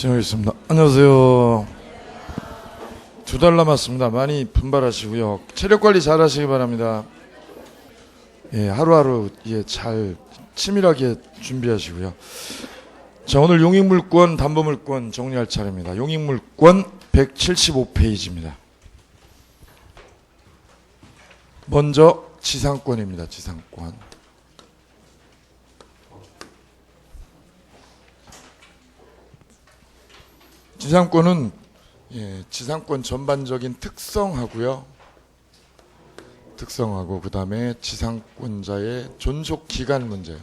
시작하겠습니다. 안녕하세요. 2달 남았습니다. 많이 분발하시고요. 체력 관리 잘 하시기 바랍니다. 예, 하루하루 잘 치밀하게 준비하시고요. 자, 오늘 용익물권, 담보물권 정리할 차례입니다. 용익물권 175페이지입니다. 먼저 지상권입니다. 지상권. 지상권은 지상권 전반적인 특성하고요. 특성하고 그 다음에 지상권자의 존속 기간 문제요.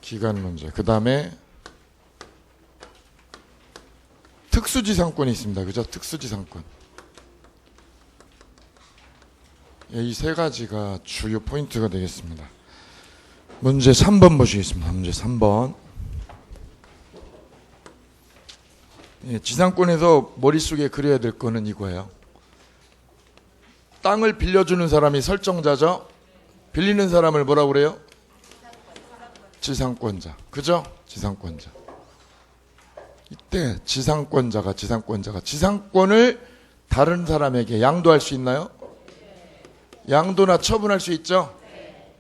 기간 문제. 그 다음에 특수지상권이 있습니다. 그죠? 특수지상권. 이 세 가지가 주요 포인트가 되겠습니다. 문제 3번 보시겠습니다. 문제 3번. 지상권에서 머릿속에 그려야 될 거는 이거예요. 땅을 빌려주는 사람이 설정자죠. 빌리는 사람을 뭐라고 그래요? 지상권자. 그죠? 지상권자. 이때 지상권자가 지상권을 다른 사람에게 양도할 수 있나요? 양도나 처분할 수 있죠?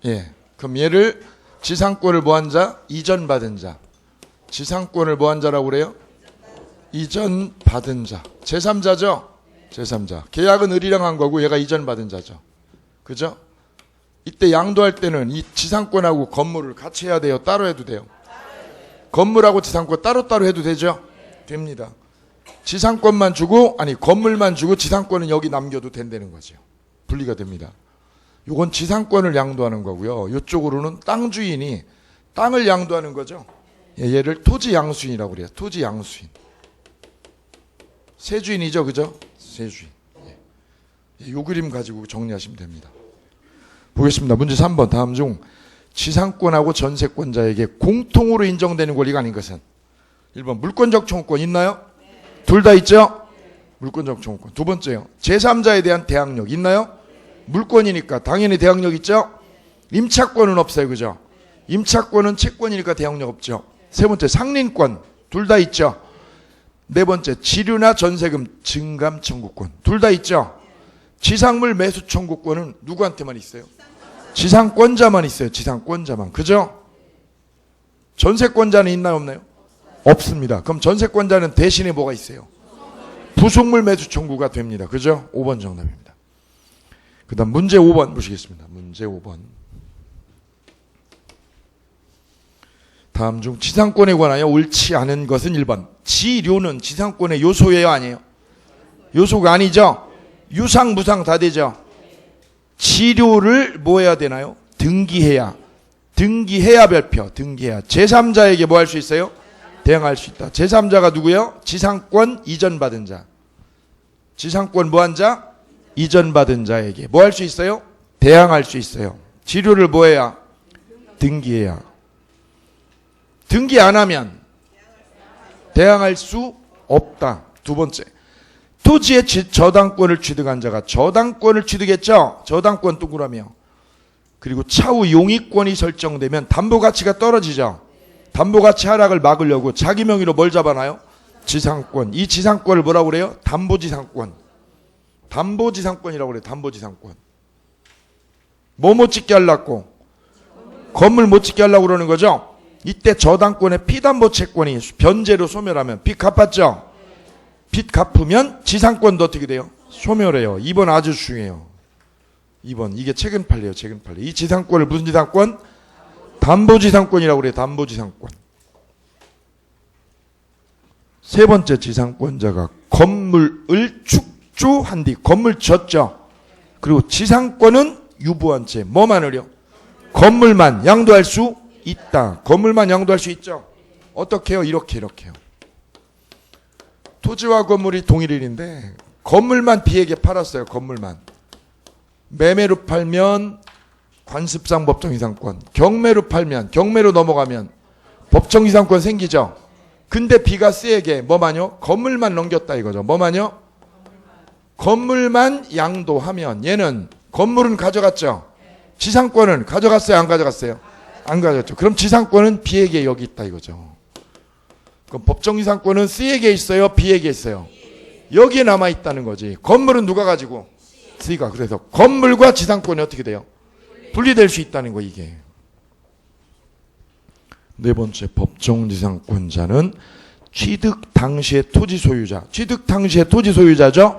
예. 그럼 얘를 지상권을 뭐한 자? 이전받은 자. 지상권을 뭐한 자라고 그래요? 이전받은 자. 제3자죠? 제3자. 계약은 을이랑 한 거고 얘가 이전받은 자죠. 그죠? 이때 양도할 때는 이 지상권하고 건물을 같이 해야 돼요? 따로 해도 돼요? 건물하고 지상권 따로따로 해도 되죠? 됩니다. 지상권만 주고 건물만 주고 지상권은 여기 남겨도 된다는 거죠. 분리가 됩니다. 요건 지상권을 양도하는 거고요. 이쪽으로는 땅 주인이 땅을 양도하는 거죠. 얘를 토지 양수인이라고 그래요. 토지 양수인. 세주인이죠, 그죠? 세주인. 요 그림 가지고 정리하시면 됩니다. 보겠습니다. 문제 3번. 다음 중 지상권하고 전세권자에게 공통으로 인정되는 권리가 아닌 것은 1번 물권적 청구권 있나요? 둘 다 있죠? 물권적 청구권. 두 번째요. 제3자에 대한 대항력 있나요? 물권이니까 당연히 대항력 있죠? 임차권은 없어요, 그죠? 임차권은 채권이니까 대항력 없죠. 세 번째 상린권 둘 다 있죠? 네 번째 지류나 전세금 증감 청구권 둘 다 있죠. 지상물 매수 청구권은 누구한테만 있어요? 지상권자만 있어요. 지상권자만. 그죠? 전세권자는 있나요 없나요? 없습니다. 그럼 전세권자는 대신에 뭐가 있어요? 부속물 매수 청구가 됩니다. 그죠? 5번 정답입니다. 그 다음 문제 5번 보시겠습니다. 문제 5번. 다음 중 지상권에 관하여 옳지 않은 것은 1번. 지료는 지상권의 요소예요, 아니에요? 요소가 아니죠? 유상, 무상 다 되죠? 지료를 뭐 해야 되나요? 등기해야 별표, 등기해야. 제3자에게 뭐 할 수 있어요? 대항할 수 있다. 제3자가 누구예요? 지상권 이전받은 자. 지상권 뭐한 자? 이전받은 자에게 뭐 할 수 있어요? 대항할 수 있어요. 지료를 뭐 해야? 등기해야. 등기 안 하면 대항할 수 없다. 두 번째, 토지의 저당권을 취득한 자가 저당권을 취득했죠. 저당권 동그라미요. 그리고 차후 용익권이 설정되면 담보가치가 떨어지죠. 담보가치 하락을 막으려고 자기 명의로 뭘 잡아놔요? 지상권. 이 지상권을 뭐라고 그래요? 담보지상권. 담보지상권이라고 그래요. 담보지상권. 뭐 못 짓게 하려고? 건물 못 짓게 하려고 그러는 거죠. 이때 저당권의 피담보 채권이 변제로 소멸하면 빚 갚았죠? 빚 갚으면 지상권도 어떻게 돼요? 소멸해요. 2번 아주 중요해요. 2번 이게 최근 판례예요. 최근 판례. 이 지상권을 무슨 지상권? 담보지상권이라고 그래요. 담보지상권. 세 번째 지상권자가 건물을 축조한 뒤 건물 졌죠. 그리고 지상권은 유보한 채 뭐만을요? 건물만 양도할 수 있다. 건물만 양도할 수 있죠. 어떻게 해요? 이렇게 해요. 토지와 건물이 동일인데 건물만 B에게 팔았어요. 건물만. 매매로 팔면 관습상 법정이상권, 경매로 팔면, 경매로 넘어가면 법정이상권 생기죠. 근데 B가 C에게 뭐만요? 건물만 넘겼다 이거죠. 뭐만요? 건물만 양도하면 얘는 건물은 가져갔죠. 지상권은 가져갔어요? 안 가져갔어요? 안 가졌죠. 그럼 지상권은 B에게 여기 있다 이거죠. 그럼 법정지상권은 C에게 있어요? B에게 있어요? 여기에 남아있다는 거지. 건물은 누가 가지고? C가. 그래서 건물과 지상권이 어떻게 돼요? 분리될 수 있다는 거 이게. 네 번째, 법정지상권자는 취득 당시의 토지 소유자. 취득 당시의 토지 소유자죠.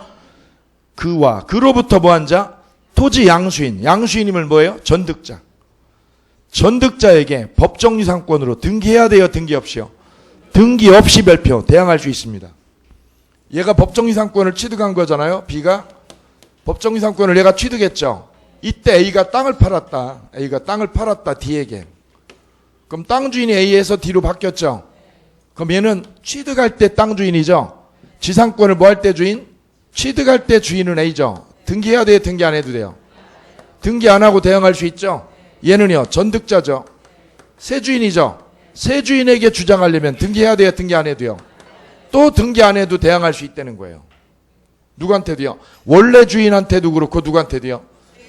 그로부터 뭐한 자? 토지 양수인. 양수인임을 뭐예요? 전득자. 전득자에게 법정지상권으로 등기해야 돼요? 등기 없이요? 등기 없이 별표 대항할 수 있습니다. 얘가 법정지상권을 취득한 거잖아요. B가 법정지상권을 얘가 취득했죠. 이때 A가 땅을 팔았다. A가 땅을 팔았다 D에게. 그럼 땅 주인이 A에서 D로 바뀌었죠. 그럼 얘는 취득할 때 땅 주인이죠. 지상권을 뭐 할 때 주인? 취득할 때 주인은 A죠. 등기해야 돼요? 등기 안 해도 돼요? 등기 안 하고 대항할 수 있죠. 얘는요 전득자죠. 새 주인이죠. 새 주인에게 주장하려면 등기해야 돼요? 등기 안 해도요? 또 등기 안 해도 대항할 수 있다는 거예요. 누구한테도요? 원래 주인한테도 그렇고 누구한테도요?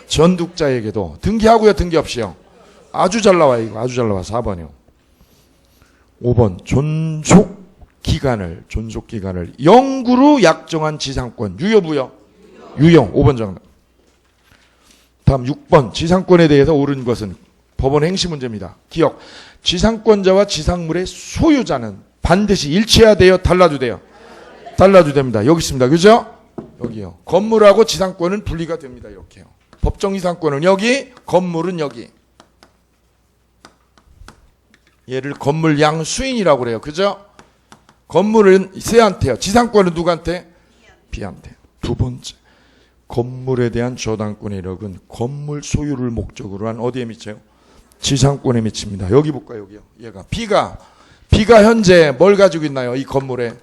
전득자에게도. 등기하고요? 등기 없이요? 아주 잘 나와요. 이거 아주 잘 나와. 4번이요. 5번 존속기간을 영구로 약정한 지상권. 유효 부여? 유효. 5번 정답. 다음 6번 지상권에 대해서 옳은 것은 법원 행시 문제입니다. 기억. 지상권자와 지상물의 소유자는 반드시 일치해야 돼요? 달라도 돼요? 달라도 됩니다. 여기 있습니다. 그죠? 여기요. 건물하고 지상권은 분리가 됩니다. 이렇게요. 법정지상권은 여기, 건물은 여기. 얘를 건물 양수인이라고 그래요. 그죠? 건물은 C한테요. 지상권은 누구한테? B한테. 두 번째. 건물에 대한 저당권의 이력은 건물 소유를 목적으로 한 어디에 미쳐요? 지상권에 미칩니다. 여기 볼까요? 여기요. 얘가 B가 현재 뭘 가지고 있나요? 이 건물에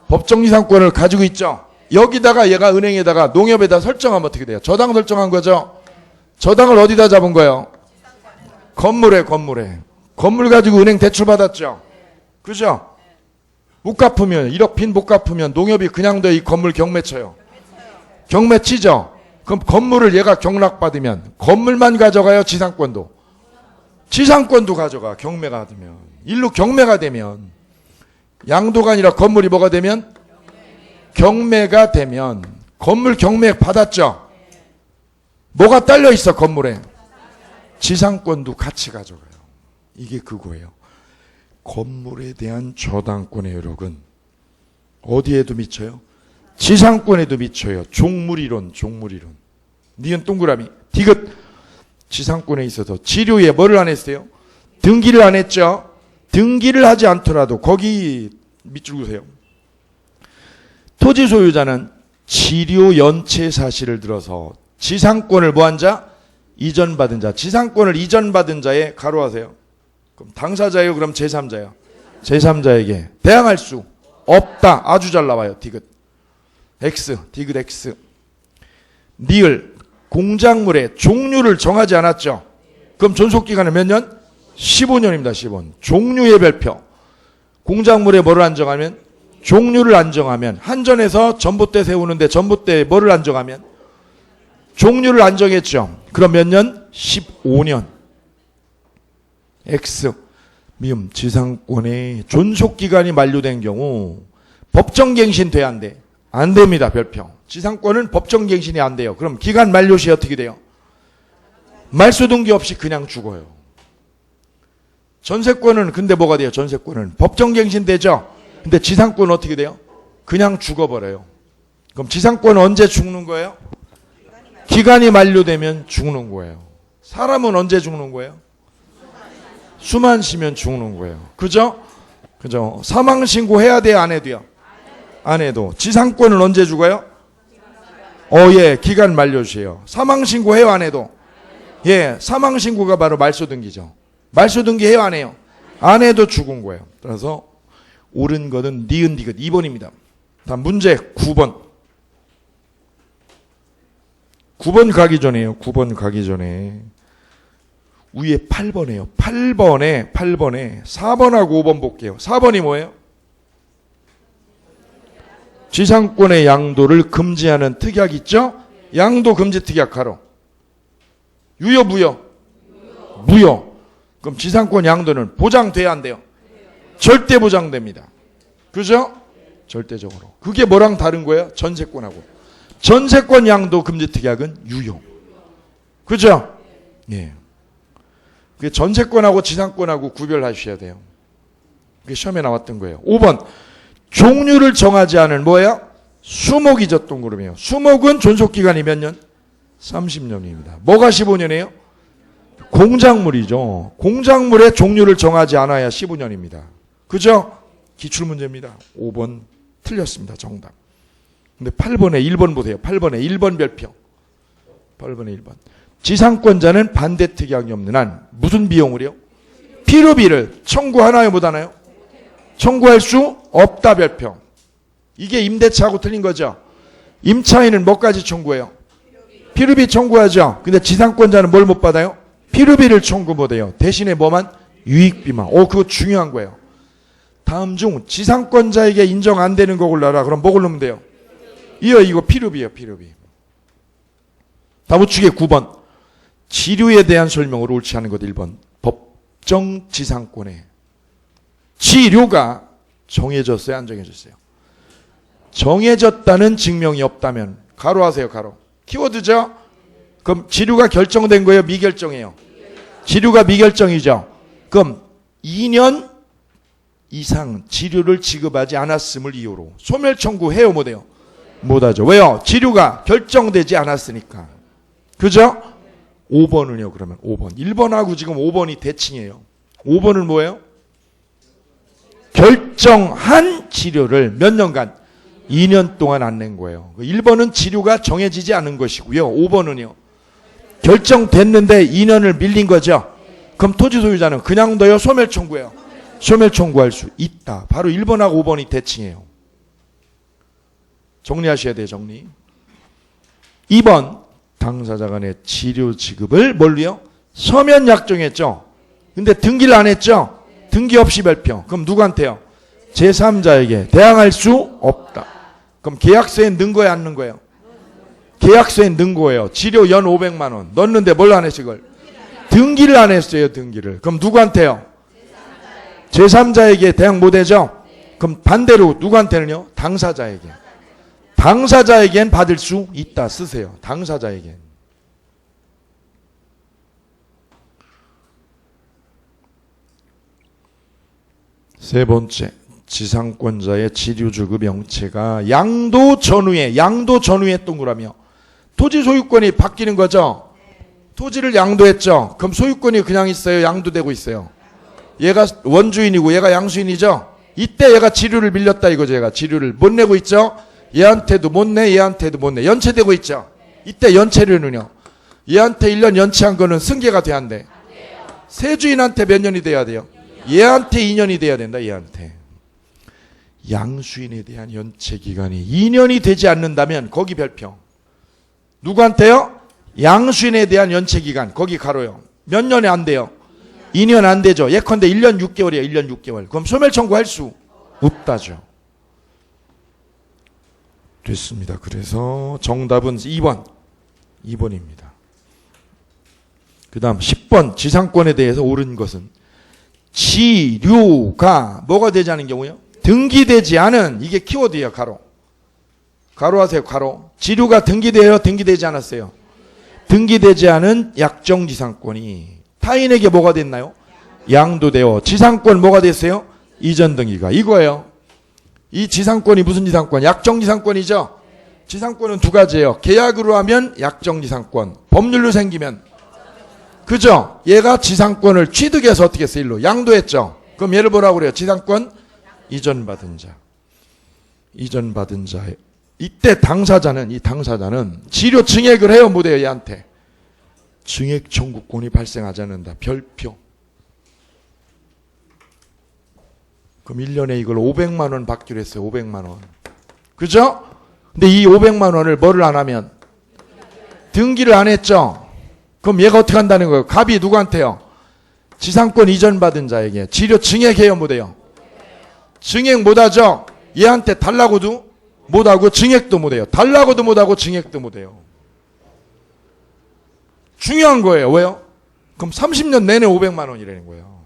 법정지상권을 가지고 있죠. 여기다가 얘가 은행에다가 농협에다 설정하면 어떻게 돼요? 저당 설정한 거죠. 저당을 어디다 잡은 거예요? 건물에. 건물 가지고 은행 대출 받았죠. 그죠? 못 갚으면 1억 빈 못 갚으면 농협이 그냥 이 건물 경매 쳐요. 경매 치죠. 그럼 건물을 얘가 경락받으면 건물만 가져가요? 지상권도? 지상권도 가져가. 경매가 되면. 일로 경매가 되면. 양도가 아니라 건물이 뭐가 되면? 경매가 되면. 건물 경매 받았죠. 뭐가 딸려 있어 건물에? 지상권도 같이 가져가요. 이게 그거예요. 건물에 대한 저당권의 여력은 어디에도 미쳐요? 지상권에도 미쳐요. 종물이론. 니은 동그라미. 디귿. 지상권에 있어서 지료에 뭐를 안 했어요? 등기를 안 했죠. 등기를 하지 않더라도 거기 밑줄 그으세요. 토지 소유자는 지료 연체 사실을 들어서 지상권을 뭐한 자? 이전받은 자. 지상권을 이전받은 자에 가로하세요. 그럼 당사자예요? 그럼 제3자예요? 제3자에게 대항할 수 없다. 아주 잘 나와요. 디귿. X. 디귿 X. 니을. 공작물의 종류를 정하지 않았죠. 그럼 존속기간은 몇 년? 15년입니다. 15년. 종류의 별표. 공작물에 뭐를 안정하면? 종류를 안정하면. 한전에서 전봇대 세우는데 전봇대에 뭐를 안정하면? 종류를 안정했죠. 그럼 몇 년? 15년. X. 미음. 지상권의 존속기간이 만료된 경우 법정갱신 돼야 안 돼? 안 됩니다. 별표. 지상권은 법정갱신이 안 돼요. 그럼 기간 만료 시 어떻게 돼요? 말소등기 없이 그냥 죽어요. 전세권은 근데 뭐가 돼요? 전세권은 법정갱신 되죠? 근데 지상권은 어떻게 돼요? 그냥 죽어버려요. 그럼 지상권은 언제 죽는 거예요? 기간이 만료되면 죽는 거예요. 사람은 언제 죽는 거예요? 수만 쉬면 죽는 거예요. 그죠? 사망신고 해야 돼요? 안 해도요? 안 해도. 지상권은 언제 죽어요? 예, 기간 만료시에요. 사망신고 해요? 안 해도? 예, 사망신고가 바로 말소등기죠. 말소등기 해요? 안 해요? 안 해도 죽은 거예요. 따라서 옳은 거는 니은 디귿 2번입니다. 다음 문제 9번. 9번 가기 전에요. 9번 가기 전에 위에 8번이에요. 8번에 4번하고 5번 볼게요. 4번이 뭐예요? 지상권의 양도를 금지하는 특약 있죠? 양도 금지 특약 가로. 유효 무효? 무효. 그럼 지상권 양도는 보장돼야 안 돼요? 절대 보장됩니다. 그죠? 절대적으로. 그게 뭐랑 다른 거예요? 전세권하고. 전세권 양도 금지특약은 유효. 그죠? 예. 그게 전세권하고 지상권하고 구별하셔야 돼요. 그게 시험에 나왔던 거예요. 5번. 종류를 정하지 않은 뭐예요? 수목이죠, 동그라미요. 수목은 존속기간이 몇 년? 30년입니다. 뭐가 15년이에요? 공작물이죠. 공작물의 종류를 정하지 않아야 15년입니다. 그죠? 기출문제입니다. 5번 틀렸습니다. 정답. 근데 8번에 1번 보세요. 8번에 1번 별표. 8번에 1번. 지상권자는 반대특약이 없는 한 무슨 비용을요? 필요비를 청구하나요? 못하나요? 청구할 수 없다 별표. 이게 임대차하고 틀린 거죠. 임차인은 뭐까지 청구해요? 필요비 청구하죠. 근데 지상권자는 뭘 못 받아요? 필요비를 청구 못해요. 대신에 뭐만? 유익비만. 그거 중요한 거예요. 다음 중 지상권자에게 인정 안 되는 거 골라라. 그럼 뭐 고르면 돼요? 이거 필요비예요. 필요비. 다음 우측에 9번. 지류에 대한 설명으로 옳지 않은 것 1번. 법정 지상권에 지류가 정해졌어요? 안 정해졌어요? 정해졌다는 증명이 없다면 가로하세요. 가로. 키워드죠? 그럼 지류가 결정된 거예요? 미결정이에요? 지류가 미결정이죠? 그럼 2년 이상 지류를 지급하지 않았음을 이유로 소멸 청구해요? 못해요? 못하죠. 왜요? 지류가 결정되지 않았으니까. 그죠? 5번은요. 그러면 5번. 1번하고 지금 5번이 대칭이에요. 5번은 뭐예요? 결정한 지류를 몇 년간? 2년 동안 안 낸 거예요. 1번은 지류가 정해지지 않은 것이고요. 5번은요. 결정됐는데 2년을 밀린 거죠. 그럼 토지 소유자는 그냥 둬요? 소멸 청구해요? 소멸 청구할 수 있다. 바로 1번하고 5번이 대칭이에요. 정리하셔야 돼요. 정리. 2번. 당사자 간의 지류 지급을 뭘로요? 서면 약정했죠. 근데 등기를 안 했죠. 등기 없이 발표. 그럼 누구한테요? 제3자에게 대항할 수 없다. 그럼 계약서에 넣은 거예요? 안 넣은 거예요? 계약서에 넣은 거예요. 지료 연 500만 원. 넣었는데 뭘 안 했어요? 이걸? 등기를 안 했어요. 등기를. 그럼 누구한테요? 제3자에게 대항 못하죠? 그럼 반대로 누구한테는요? 당사자에게. 당사자에겐 받을 수 있다. 쓰세요. 당사자에겐. 세 번째. 지상권자의 지류주급 형체가 양도 전후에 동그라미요. 토지 소유권이 바뀌는 거죠. 토지를 양도했죠. 그럼 소유권이 그냥 있어요? 양도되고 있어요? 얘가 원주인이고 얘가 양수인이죠. 이때 얘가 지류를 밀렸다 이거죠. 얘가 지류를 못 내고 있죠. 얘한테도 못 내, 얘한테도 못 내. 연체되고 있죠. 이때 연체료는요. 얘한테 1년 연체한 거는 승계가 돼야 안 돼? 세주인한테 몇 년이 돼야 돼요? 얘한테 2년이 돼야 된다. 얘한테. 양수인에 대한 연체 기간이 2년이 되지 않는다면 거기 별표. 누구한테요? 양수인에 대한 연체 기간. 거기 가로요. 몇 년에 안 돼요? 2년 안 되죠. 예컨대 1년 6개월이에요. 1년 6개월. 그럼 소멸 청구할 수 없다죠. 됐습니다. 그래서 정답은 2번입니다. 그 다음 10번 지상권에 대해서 옳은 것은 지류가 뭐가 되지 않은 경우요? 등기되지 않은, 이게 키워드예요. 가로. 가로 하세요. 가로. 지류가 등기돼요? 등기되지 않았어요? 등기되지 않은 약정지상권이 타인에게 뭐가 됐나요? 양도되어. 지상권 뭐가 됐어요? 이전 등기가. 이거예요. 이 지상권이 무슨 지상권? 약정지상권이죠? 지상권은 두 가지예요. 계약으로 하면 약정지상권. 법률로 생기면. 그죠? 얘가 지상권을 취득해서 어떻게 했어요? 일로 양도했죠? 그럼 얘를 뭐라고 그래요? 지상권 이전받은 자. 이전받은 자. 이때 당사자는, 이 당사자는 지료 증액을 해요? 못해요? 얘한테. 증액 청구권이 발생하지 않는다. 별표. 그럼 1년에 이걸 500만 원 받기로 했어요. 500만 원. 그죠? 근데 이 500만 원을 뭐를 안 하면? 등기를 안 했죠? 그럼 얘가 어떻게 한다는 거예요? 갑이 누구한테요? 지상권 이전받은 자에게. 지료 증액해요? 못해요? 증액 못하죠? 얘한테 달라고도 못하고 증액도 못해요. 달라고도 못하고 증액도 못해요. 중요한 거예요. 왜요? 그럼 30년 내내 500만 원이라는 거예요.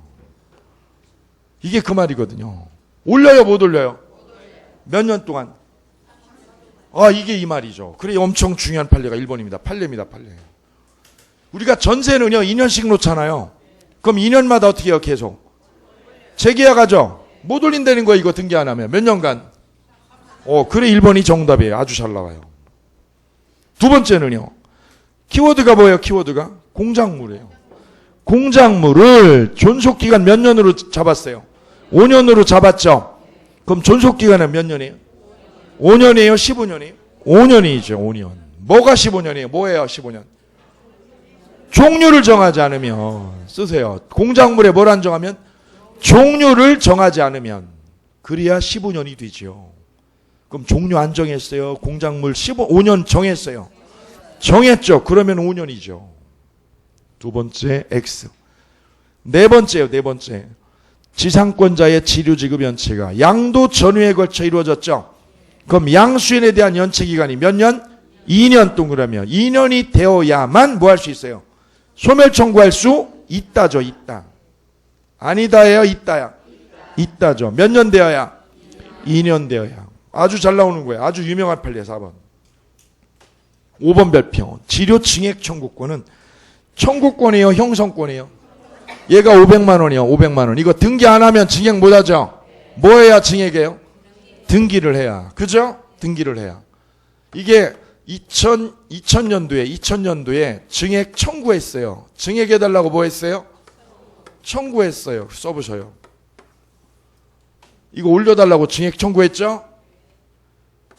이게 그 말이거든요. 올려요? 못 올려요? 몇 년 동안? 아, 이게 이 말이죠. 그래, 엄청 중요한 판례가 1번입니다. 판례입니다, 판례. 우리가 전세는요, 2년씩 놓잖아요. 그럼 2년마다 어떻게 해요, 계속? 재계약하죠? 못 올린다는 거예요, 이거 등기 안 하면. 몇 년간? 그래, 1번이 정답이에요. 아주 잘 나와요. 두 번째는요, 키워드가 뭐예요, 키워드가? 공작물이에요. 공작물을 존속기간 몇 년으로 잡았어요? 5년으로 잡았죠? 그럼 존속기간은 몇 년이에요? 5년이에요? 15년이에요? 5년이죠, 5년. 뭐가 15년이에요? 뭐예요, 15년? 종류를 정하지 않으면, 쓰세요. 공작물에 뭘 안 정하면? 종류를 정하지 않으면. 그래야 15년이 되죠. 그럼 종류 안 정했어요? 공작물 5년 정했어요? 정했죠. 그러면 5년이죠. 두 번째, X. 네 번째요, 네 번째. 지상권자의 지류지급 연체가 양도 전후에 걸쳐 이루어졌죠. 그럼 양수인에 대한 연체 기간이 몇 년? 2년 동그라면 2년이 되어야만 뭐 할 수 있어요? 소멸 청구할 수 있다죠. 있다. 아니다예요, 있다야? 있다죠. 몇 년 되어야? 2년 되어야. 아주 잘 나오는 거예요. 아주 유명한 판례 4번. 5번 별표. 지료 증액 청구권은 청구권이에요, 형성권이에요? 얘가 500만 원이요. 500만 원. 이거 등기 안 하면 증액 못 하죠? 뭐 해야 증액해요? 등기를 해야. 그죠? 등기를 해야. 이게 2000년도에 증액 청구했어요. 증액해달라고 뭐 했어요? 청구했어요. 써보셔요. 이거 올려달라고 증액 청구했죠?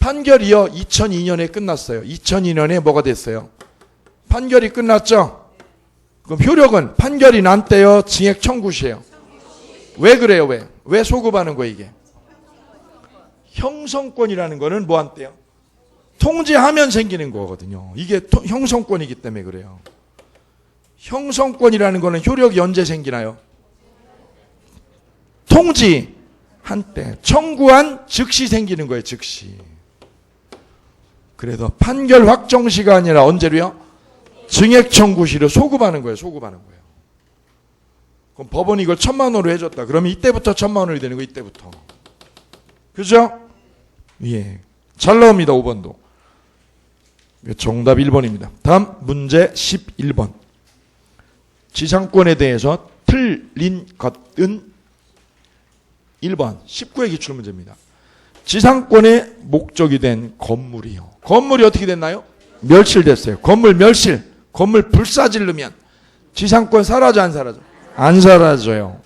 판결이요. 2002년에 끝났어요. 2002년에 뭐가 됐어요? 판결이 끝났죠? 그럼 효력은 판결이 난 때요, 증액 청구 시에요. 왜 그래요? 왜? 왜 소급하는 거예요, 이게? 형성권이라는 거는 뭐 한때요? 통지하면 생기는 거거든요. 이게 형성권이기 때문에 그래요. 형성권이라는 거는 효력이 언제 생기나요? 통지한 때. 청구한 즉시 생기는 거예요, 즉시. 그래서 판결 확정 시가 아니라 언제로요? 증액 청구 시로 소급하는 거예요, 소급하는 거예요. 그럼 법원이 이걸 1000만 원으로 해줬다. 그러면 이때부터 1000만 원이 되는 거예요, 이때부터. 그죠? 예. 잘 나옵니다, 5번도. 정답 1번입니다. 다음 문제 11번. 지상권에 대해서 틀린 것은 1번 19회 기출문제입니다. 지상권의 목적이 된 건물이요. 건물이 어떻게 됐나요? 멸실됐어요. 건물 멸실. 건물 불사질르면 지상권 사라져 안 사라져? 안 사라져요.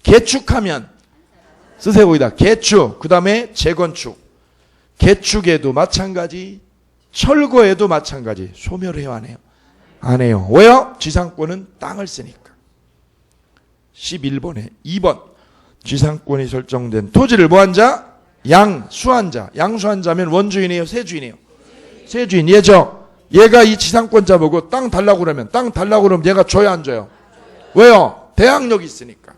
개축하면 쓰세요 거기다. 개축. 그 다음에 재건축. 개축에도 마찬가지. 철거에도 마찬가지. 소멸해요 안 해요? 안 해요. 왜요? 지상권은 땅을 쓰니까. 11번에 2번. 지상권이 설정된 토지를 뭐한 자? 양수한 자. 양수한 자면 원주인이에요? 세주인이에요? 세주인. 얘죠? 얘가 이 지상권자 보고 땅 달라고 그러면 얘가 줘야 안 줘요? 왜요? 대항력이 있으니까.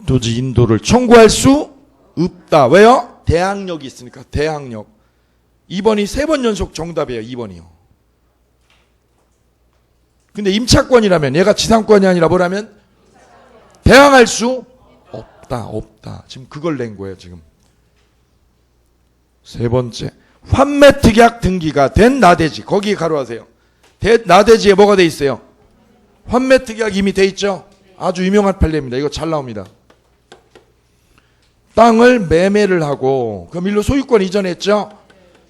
토지 인도를 청구할 수 없다. 왜요? 대항력이 있으니까. 대항력. 2번이 3번 연속 정답이에요. 2번이요. 근데 임차권이라면 얘가 지상권이 아니라 뭐라면? 대항할 수 없다. 지금 그걸 낸 거예요, 지금. 세 번째. 환매특약 등기가 된 나대지. 거기에 가로하세요. 나대지에 뭐가 돼 있어요? 환매특약이 이미 돼 있죠? 아주 유명한 판례입니다. 이거 잘 나옵니다. 땅을 매매를 하고 그럼 일로 소유권 이전했죠?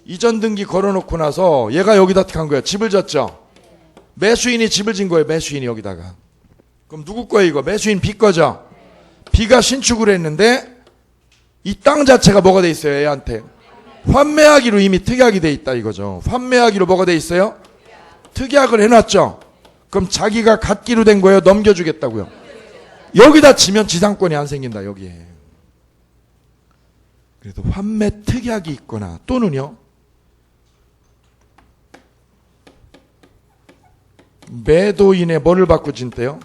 이전 등기 걸어놓고 나서 얘가 여기다 간 거예요. 집을 졌죠? 매수인이 집을 진 거예요. 매수인이 여기다가. 그럼 누구 거예요 이거? 매수인 B 거죠? B가 신축을 했는데 이 땅 자체가 뭐가 돼 있어요? 얘한테. 환매하기로 이미 특약이 돼 있다 이거죠. 환매하기로 뭐가 돼 있어요? 특약을 해놨죠. 그럼 자기가 갖기로 된 거예요? 넘겨주겠다고요? 여기다 지면 지상권이 안 생긴다 여기에. 그래도 환매 특약이 있거나 또는요. 매도인의 뭐를 받고 진대요?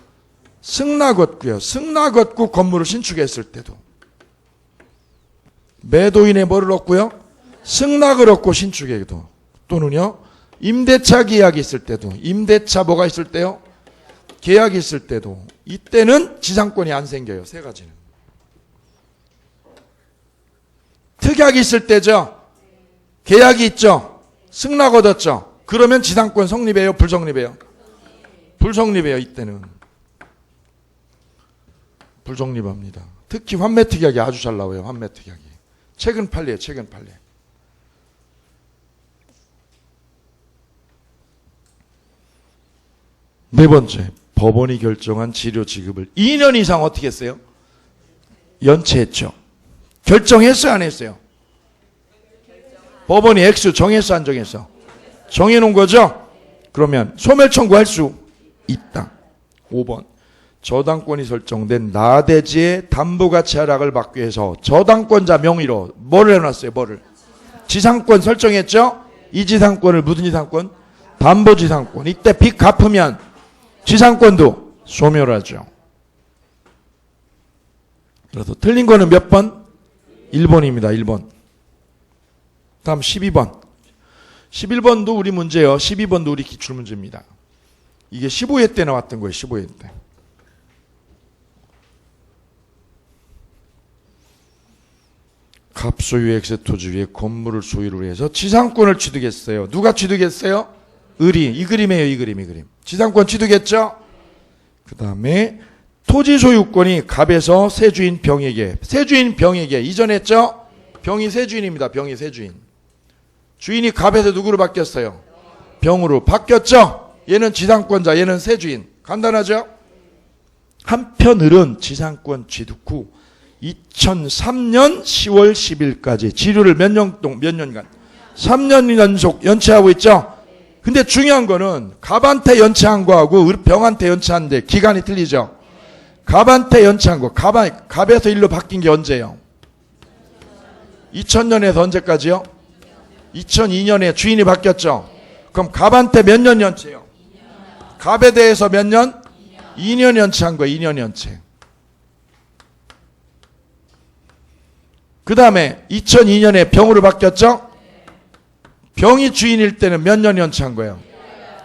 승낙얻고요. 승낙얻고 건물을 신축했을 때도. 매도인의 뭐를 얻고요? 승낙을 얻고 신축해도. 또는요. 임대차 계약이 있을 때도. 임대차 뭐가 있을 때요? 계약이 있을 때도. 이때는 지상권이 안 생겨요. 세 가지는. 특약이 있을 때죠. 계약이 있죠. 승낙 얻었죠. 그러면 지상권 성립해요? 불성립해요? 불성립해요. 이때는. 불성립합니다. 특히 환매특약이 아주 잘 나와요. 환매특약이. 최근 판례예요. 최근 판례. 네 번째, 법원이 결정한 치료 지급을 2년 이상 어떻게 했어요? 연체했죠. 결정했어요? 안 했어요? 법원이 액수 정했어? 안 정했어? 정해놓은 거죠? 그러면 소멸 청구할 수 있다. 5번, 저당권이 설정된 나대지의 담보가치 하락을 막기 위해서 저당권자 명의로 뭐를 해놨어요? 뭐를? 지상권 설정했죠? 이 지상권을 무슨 지상권? 담보지상권. 이때 빚 갚으면 지상권도 소멸하죠. 그래서 틀린 거는 몇 번? 1번입니다. 1번. 다음 12번. 11번도 우리 문제예요. 12번도 우리 기출문제입니다. 이게 15회 때 나왔던 거예요. 15회 때. 갑소유 엑스토주의 건물을 소유로 해서 지상권을 취득했어요. 누가 취득했어요? 을이. 이 그림이에요. 이 그림. 지상권 취득했죠? 그 다음에 토지 소유권이 갑에서 세주인 병에게. 세주인 병에게 이전했죠? 병이 세주인입니다. 병이 세주인. 주인이 갑에서 누구로 바뀌었어요? 병으로 바뀌었죠? 얘는 지상권자, 얘는 세주인. 간단하죠? 한편 을은 지상권 취득 후 2003년 10월 10일까지 지류를 몇 년간? 3년 연속 연체하고 있죠? 근데 중요한 거는 갑한테 연체한 거하고 병한테 연체한데 기간이 틀리죠? 갑한테 연체한 거, 갑에서 일로 바뀐 게 언제예요? 2000년에서 언제까지요? 2002년에 주인이 바뀌었죠? 그럼 갑한테 몇 년 연체요? 갑에 대해서 몇 년? 2년 연체한 거예요. 2년 연체. 그 다음에 2002년에 병으로 바뀌었죠? 병이 주인일 때는 몇 년 연체한 거예요?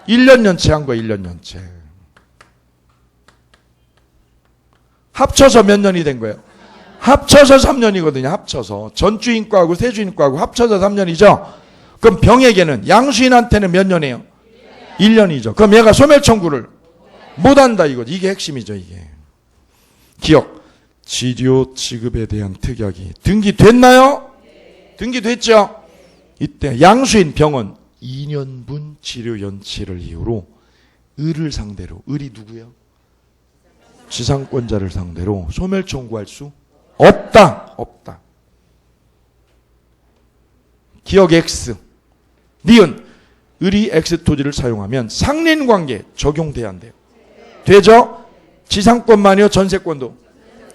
1년 연체한 거예요. 1년 연체. 합쳐서 몇 년이 된 거예요? 합쳐서 3년이거든요. 합쳐서. 전주인과하고 세주인과하고 합쳐서 3년이죠. 그럼 병에게는 양수인한테는 몇 년이에요? 1년이죠. 그럼 얘가 소멸 청구를 못한다 이거죠. 이게 핵심이죠. 이게. 기억. 치료 지급에 대한 특약이 등기됐나요? 등기됐죠. 이때 양수인 병은 2년분 치료 연체를 이유로 을을 상대로, 을이 누구예요? 지상권자를 상대로 소멸 청구할 수 없다. 없다. 기억 X. 니은 을이 X 토지를 사용하면 상린관계 적용돼야 한대요. 되죠? 지상권만이요? 전세권도?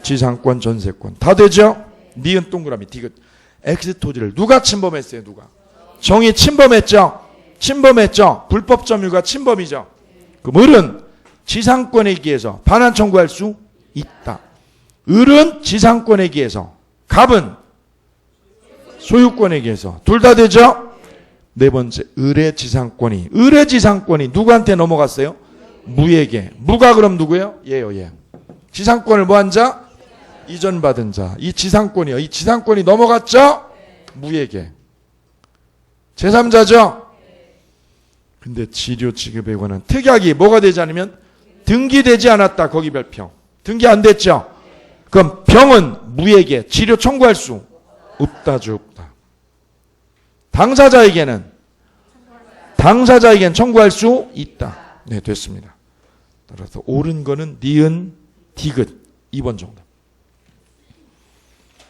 지상권, 전세권. 다 되죠? 니은 동그라미, 디귿. X 토지를 누가 침범했어요? 누가? 정이 침범했죠? 침범했죠? 불법 점유가 침범이죠? 그럼 을은 지상권에 기해서 반환 청구할 수 있다. 을은 지상권에 기해서, 갑은 소유권에 기해서. 둘 다 되죠? 네 번째, 을의 지상권이 누구한테 넘어갔어요? 무에게. 무가 그럼 누구예요? 얘요, 얘. 지상권을 뭐 한 자? 이전받은 자. 이 지상권이요. 이 지상권이 넘어갔죠? 무에게. 제3자죠? 근데 치료 지급에 관한 특약이 뭐가 되지 않으면 등기되지 않았다. 거기 별표. 등기 안 됐죠? 그럼 병은 무에게 치료 청구할 수 없다죠. 없다. 당사자에게는 청구할 수 있다. 네, 됐습니다. 따라서 옳은 거는 니은, 디귿 2번 정답.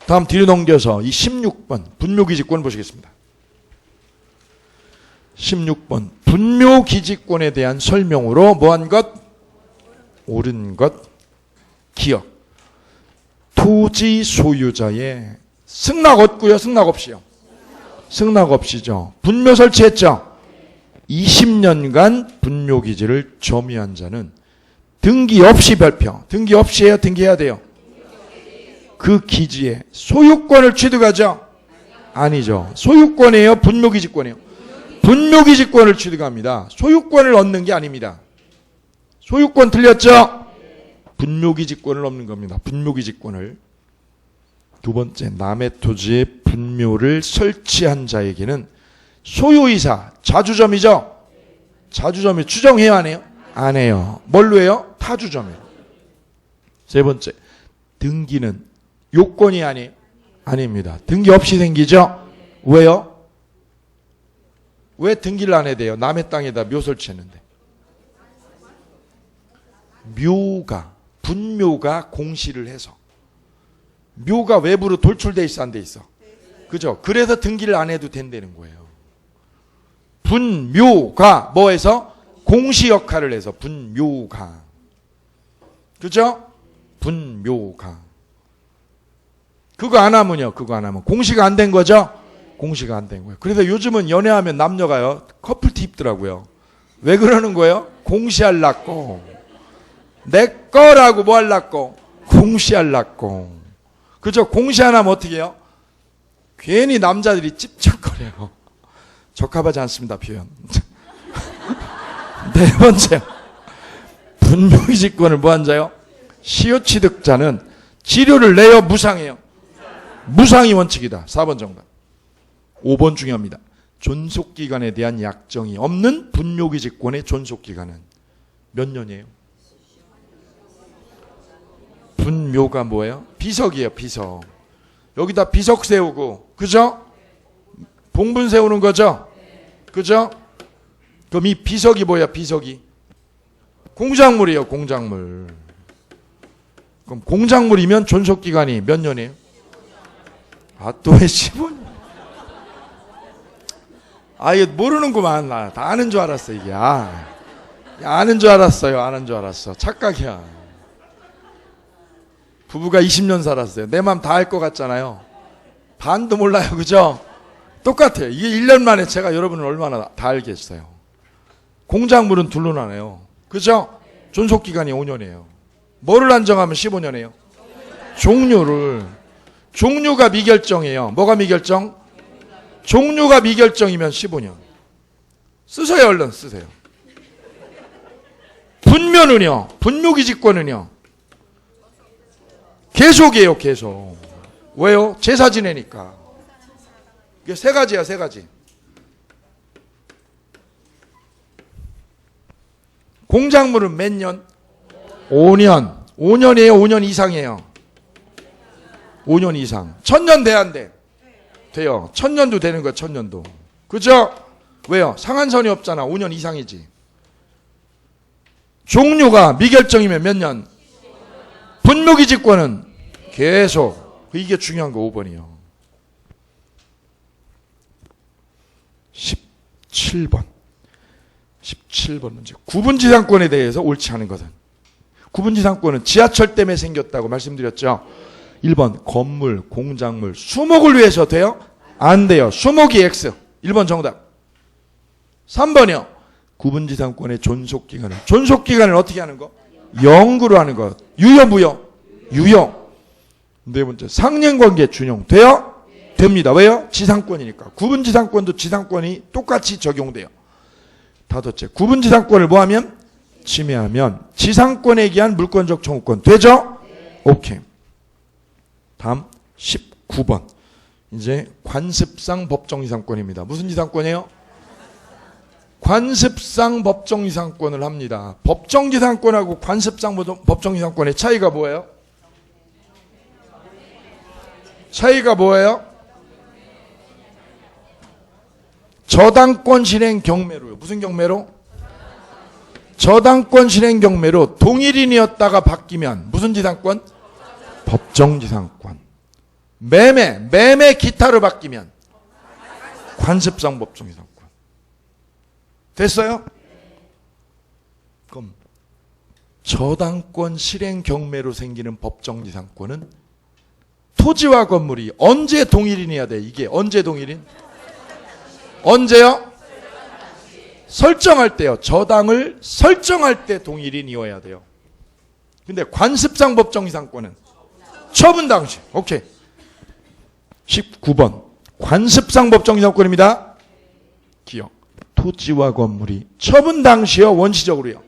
다음 뒤로 넘겨서 이 16번 분묘기지권 보시겠습니다. 16번 분묘기지권에 대한 설명으로 뭐한 것? 옳은 것. 기억. 토지 소유자의 승낙 얻고요. 승낙 없이요. 승낙 없이죠. 분묘 설치했죠. 20년간 분묘기지를 점유한 자는 등기 없이 별표. 등기 없이 해요? 등기해야 돼요? 그 기지에 소유권을 취득하죠? 아니죠. 소유권이에요? 분묘기지권이에요? 분묘기지권을 취득합니다. 소유권을 얻는 게 아닙니다. 소유권 틀렸죠? 분묘기지권을 얻는 겁니다. 분묘기지권을. 두 번째, 남의 토지에 분묘를 설치한 자에게는 소유이사, 자주점이죠? 자주점이 추정해요, 안 해요? 안 해요. 뭘로 해요? 타주점이에요. 세 번째, 등기는 요건이 아니에요? 아닙니다. 등기 없이 생기죠? 왜요? 왜 등기를 안 해야 돼요? 남의 땅에다 묘 설치했는데. 묘가, 분묘가 공시를 해서. 묘가 외부로 돌출돼 있어, 안 돼 있어? 그죠? 그래서 등기를 안 해도 된다는 거예요. 분묘가 뭐해서? 공시 역할을 해서 분묘가. 그죠? 분묘가. 그거 안 하면요. 그거 안 하면 공시가 안 된 거죠? 공시가 안 된 거예요. 그래서 요즘은 연애하면 남녀가요. 커플티 입더라고요. 왜 그러는 거예요? 공시하려고. 내 거라고 뭐 하려고? 공시하려고. 그죠? 공시 안 하면 어떻게 해요? 괜히 남자들이 찝쩍거려요. 적합하지 않습니다. 표현. 네 번째, 분묘기지권을 뭐한 자요? 시효취득자는 지료를 내요, 무상해요? 무상이 원칙이다. 4번 정답. 5번 중요합니다. 존속기간에 대한 약정이 없는 분묘기지권의 존속기간은 몇 년이에요? 분묘가 뭐예요? 비석이에요. 비석. 여기다 비석 세우고, 그죠? 봉분 세우는 거죠? 그죠? 그럼 이 비석이 뭐야? 비석이 공작물이에요. 공작물. 그럼 공작물이면 존속기간이 몇 년이에요? 아, 또 왜 15년? 아, 이거 모르는구만. 나 다 아는 줄 알았어, 이게. 아는 줄 알았어요. 아는 줄 알았어. 착각이야. 부부가 20년 살았어요. 내 맘 다 알 것 같잖아요. 반도 몰라요. 그죠? 똑같아요. 이게 1년 만에 제가 여러분을 얼마나 다 알겠어요. 공작물은 둘로 나눠요. 그죠? 존속기간이 5년이에요. 뭐를 한정하면 15년이에요? 종류를. 종류가 미결정이에요. 뭐가 미결정? 종류가 미결정이면 15년. 쓰세요. 얼른 쓰세요. 분묘는요. 분묘기지권은요. 계속이에요. 계속. 왜요? 제사 지내니까. 이게 세 가지야. 세 가지. 공작물은 몇 년? 5년. 5년이에요? 5년 이상이에요? 5년 이상. 1000년 돼야 안 돼? 돼요. 1000년도 되는 거야. 1000년도. 그죠? 왜요? 상한선이 없잖아. 5년 이상이지. 종류가 미결정이면 몇 년? 분묘기지권은 계속. 이게 중요한 거 5번이요. 17번. 17번 문제. 구분지상권에 대해서 옳지 않은 것은? 구분지상권은 지하철 때문에 생겼다고 말씀드렸죠. 1번 건물, 공작물, 수목을 위해서 돼요? 안 돼요. 수목이 X. 1번 정답. 3번이요. 구분지상권의 존속기간을. 존속기간을 어떻게 하는 거? 영구로 하는 거. 유효, 무효? 유효. 네 번째. 상년관계 준용. 돼요? 됩니다. 왜요? 지상권이니까. 구분지상권도 지상권이 똑같이 적용돼요. 다섯째. 구분지상권을 뭐하면? 침해하면 지상권에 기한 물권적 청구권. 되죠? 오케이. 다음 19번. 이제 관습상 법정지상권입니다. 무슨 지상권이에요? 관습상 법정지상권을 합니다. 법정지상권하고 관습상 법정지상권의 차이가 뭐예요? 차이가 뭐예요? 저당권 실행 경매로요. 무슨 경매로? 저당권 실행 경매로 동일인이었다가 바뀌면 무슨 지상권? 법정지상권. 매매 기타로 바뀌면 관습상 법정지상권. 됐어요? 그럼 저당권 실행 경매로 생기는 법정지상권은 토지와 건물이 언제 동일인이어야 돼? 이게 언제 동일인? 언제요? 설정할 때요. 저당을 설정할 때 동일인이어야 돼요. 근데 관습상 법정지상권은 처분 당시. 오케이. 19번. 관습상 법정지상권입니다. 기억. 토지와 건물이 처분 당시요? 원시적으로요?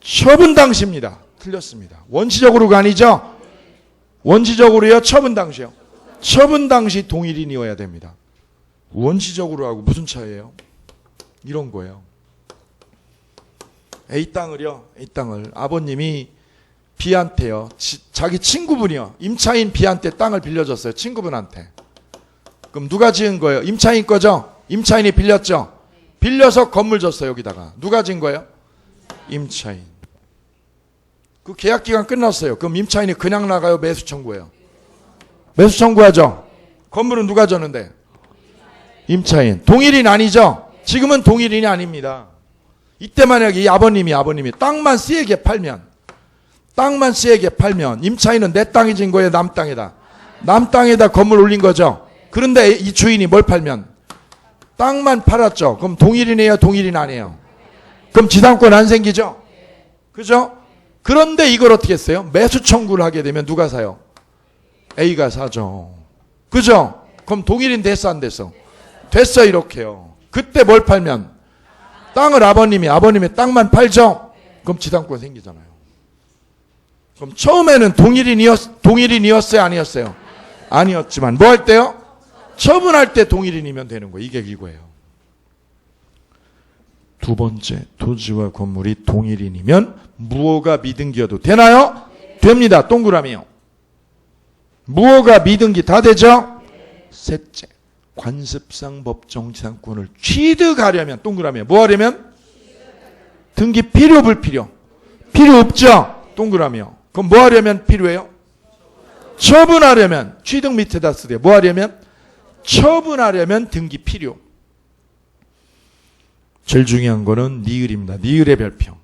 처분 당시입니다. 틀렸습니다. 원시적으로가 아니죠? 원시적으로요? 처분 당시요? 처분 당시 동일인이어야 됩니다. 원시적으로 하고 무슨 차이예요? 이런 거예요. A 땅을 아버님이 B한테요. 자기 친구분이요. 임차인 B한테 땅을 빌려줬어요. 친구분한테. 그럼 누가 지은 거예요? 임차인 거죠? 임차인이 빌렸죠? 빌려서 건물 줬어요. 여기다가. 누가 지은 거예요? 임차인. 그 계약 기간 끝났어요. 그럼 임차인이 그냥 나가요? 매수 청구해요? 매수 청구하죠? 건물은 누가 줬는데? 임차인. 동일인 아니죠? 지금은 동일인이 아닙니다. 이때 만약에 이 아버님이 땅만 C에게 팔면 임차인은 내 땅이 진 거예요? 남 땅에다? 남 땅에다 건물 올린 거죠? 그런데 이 주인이 뭘 팔면? 땅만 팔았죠? 그럼 동일인이에요? 동일인 아니에요? 그럼 지상권 안 생기죠? 그죠? 그런데 이걸 어떻게 했어요? 매수 청구를 하게 되면 누가 사요? A가 사죠. 그죠? 그럼 동일인 됐어 안 됐어? 됐어 이렇게요. 그때 뭘 팔면? 땅을 아버님의 땅만 팔죠? 그럼 지상권 생기잖아요. 그럼 처음에는 동일인이었어요? 아니었어요? 아니었지만 뭐 할 때요? 처분할 때 동일인이면 되는 거예요. 이게 이거예요. 두 번째, 토지와 건물이 동일인이면 무효가 미등기여도 되나요? 됩니다. 동그라미요. 무효가 미등기 다 되죠? 셋째, 관습상 법정 지상권을 취득하려면 동그라미요. 뭐 하려면? 등기 필요 불필요? 필요 없죠? 동그라미요. 그럼 뭐 하려면 필요해요? 처분하려면 취득 밑에다 쓰세요. 뭐 하려면? 처분하려면 등기 필요. 제일 중요한 거는 니을입니다. 니을의 별표.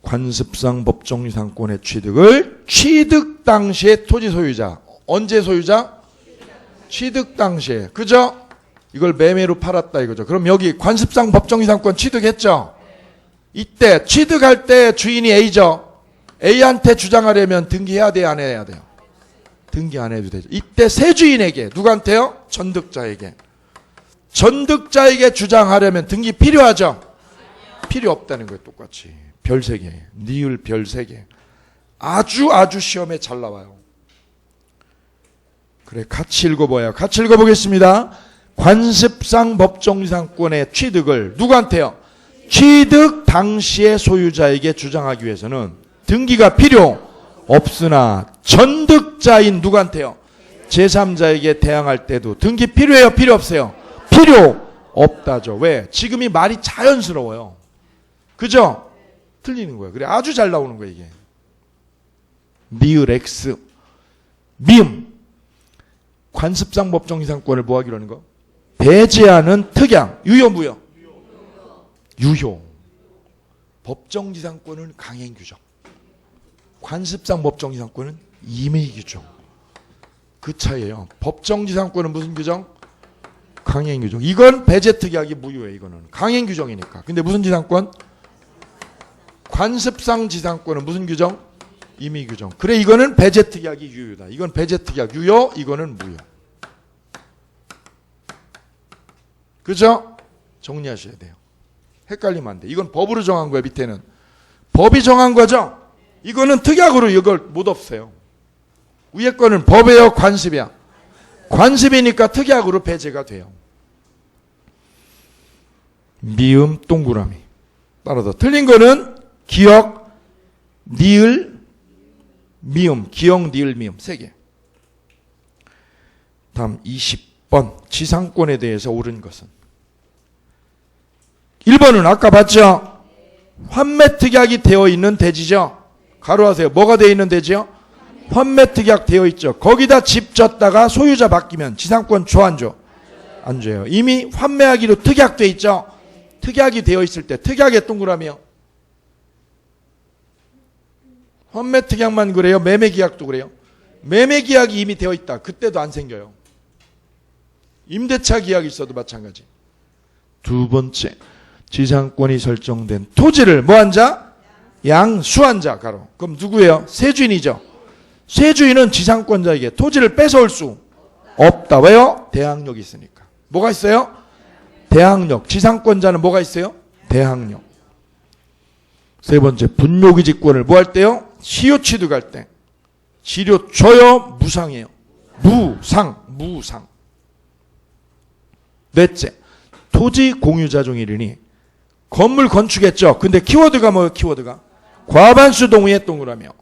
관습상 법정 지상권의 취득을 취득 당시의 토지 소유자. 언제 소유자? 취득 당시에. 그죠? 이걸 매매로 팔았다 이거죠. 그럼 여기 관습상 법정 지상권 취득했죠? 이때 취득할 때 주인이 A죠. A한테 주장하려면 등기해야 돼요? 안 해야 돼요? 등기 안 해도 되죠. 이때 새 주인에게 누구한테요? 전득자에게. 전득자에게 주장하려면 등기 필요하죠? 필요 없다는 거예요. 똑같이. 별 3개. 니을 별 3개. 아주 시험에 잘 나와요. 그래 같이 읽어봐요. 같이 읽어보겠습니다. 관습상 법정지상권의 취득을 누구한테요? 취득 당시의 소유자에게 주장하기 위해서는 등기가 필요 없으나 전득자인 누구한테요? 제3자에게 대항할 때도 등기 필요해요? 필요 없어요? 필요 없다죠. 왜? 지금이 말이 자연스러워요. 그죠? 틀리는 거예요. 그래 아주 잘 나오는 거예요 이게. 니을 X 미음 관습상 법정지상권을 뭐 하기로 하는 거? 배제하는 특양 유효 무효? 유효. 법정지상권은 강행규정, 관습상 법정지상권은 임의규정. 그 차이예요. 법정지상권은 무슨 규정? 강행규정. 이건 배제특약이 무효예요. 이거는 강행규정이니까. 근데 무슨 지상권? 관습상 지상권은 무슨 규정? 임의규정. 그래 이거는 배제특약이 유효다. 이건 배제특약 유효, 이거는 무효. 그죠? 정리하셔야 돼요. 헷갈리면 안 돼. 이건 법으로 정한 거예요. 밑에는 법이 정한 거죠. 이거는 특약으로 이걸 못 없애요. 위에 거는 법이에요, 관습이야? 관습이니까 특약으로 배제가 돼요. 미음 동그라미. 따라서 틀린 거는 기역, 니을, 미음. 기역, 니을, 미음 3개. 다음 20번 지상권에 대해서 옳은 것은 1번은 아까 봤죠? 환매특약이 되어 있는 대지죠. 가로하세요. 뭐가 되어 있는 대지요? 환매특약 되어 있죠. 거기다 집 졌다가 소유자 바뀌면 지상권 줘 안 줘? 안 줘요. 이미 환매하기로 특약돼 있죠. 특약이 되어 있을 때 특약의 동그라미요. 환매특약만 그래요? 매매계약도 그래요? 매매계약이 이미 되어 있다. 그때도 안 생겨요. 임대차 계약이 있어도 마찬가지. 두 번째, 지상권이 설정된 토지를 뭐한 자? 양수한 자. 가로. 그럼 누구예요? 세주인이죠. 세주인은 지상권자에게 토지를 뺏어올 수 없다. 왜요? 대항력이 있으니까. 뭐가 있어요? 대항력. 지상권자는 뭐가 있어요? 대항력. 세 번째, 분묘기지권을 뭐 할 때요? 시효 취득할 때. 지료 줘요? 무상이에요? 무상. 넷째, 토지 공유자 종일이니 건물 건축했죠. 근데 키워드가 뭐예요? 키워드가 과반수 동의에 동그라며.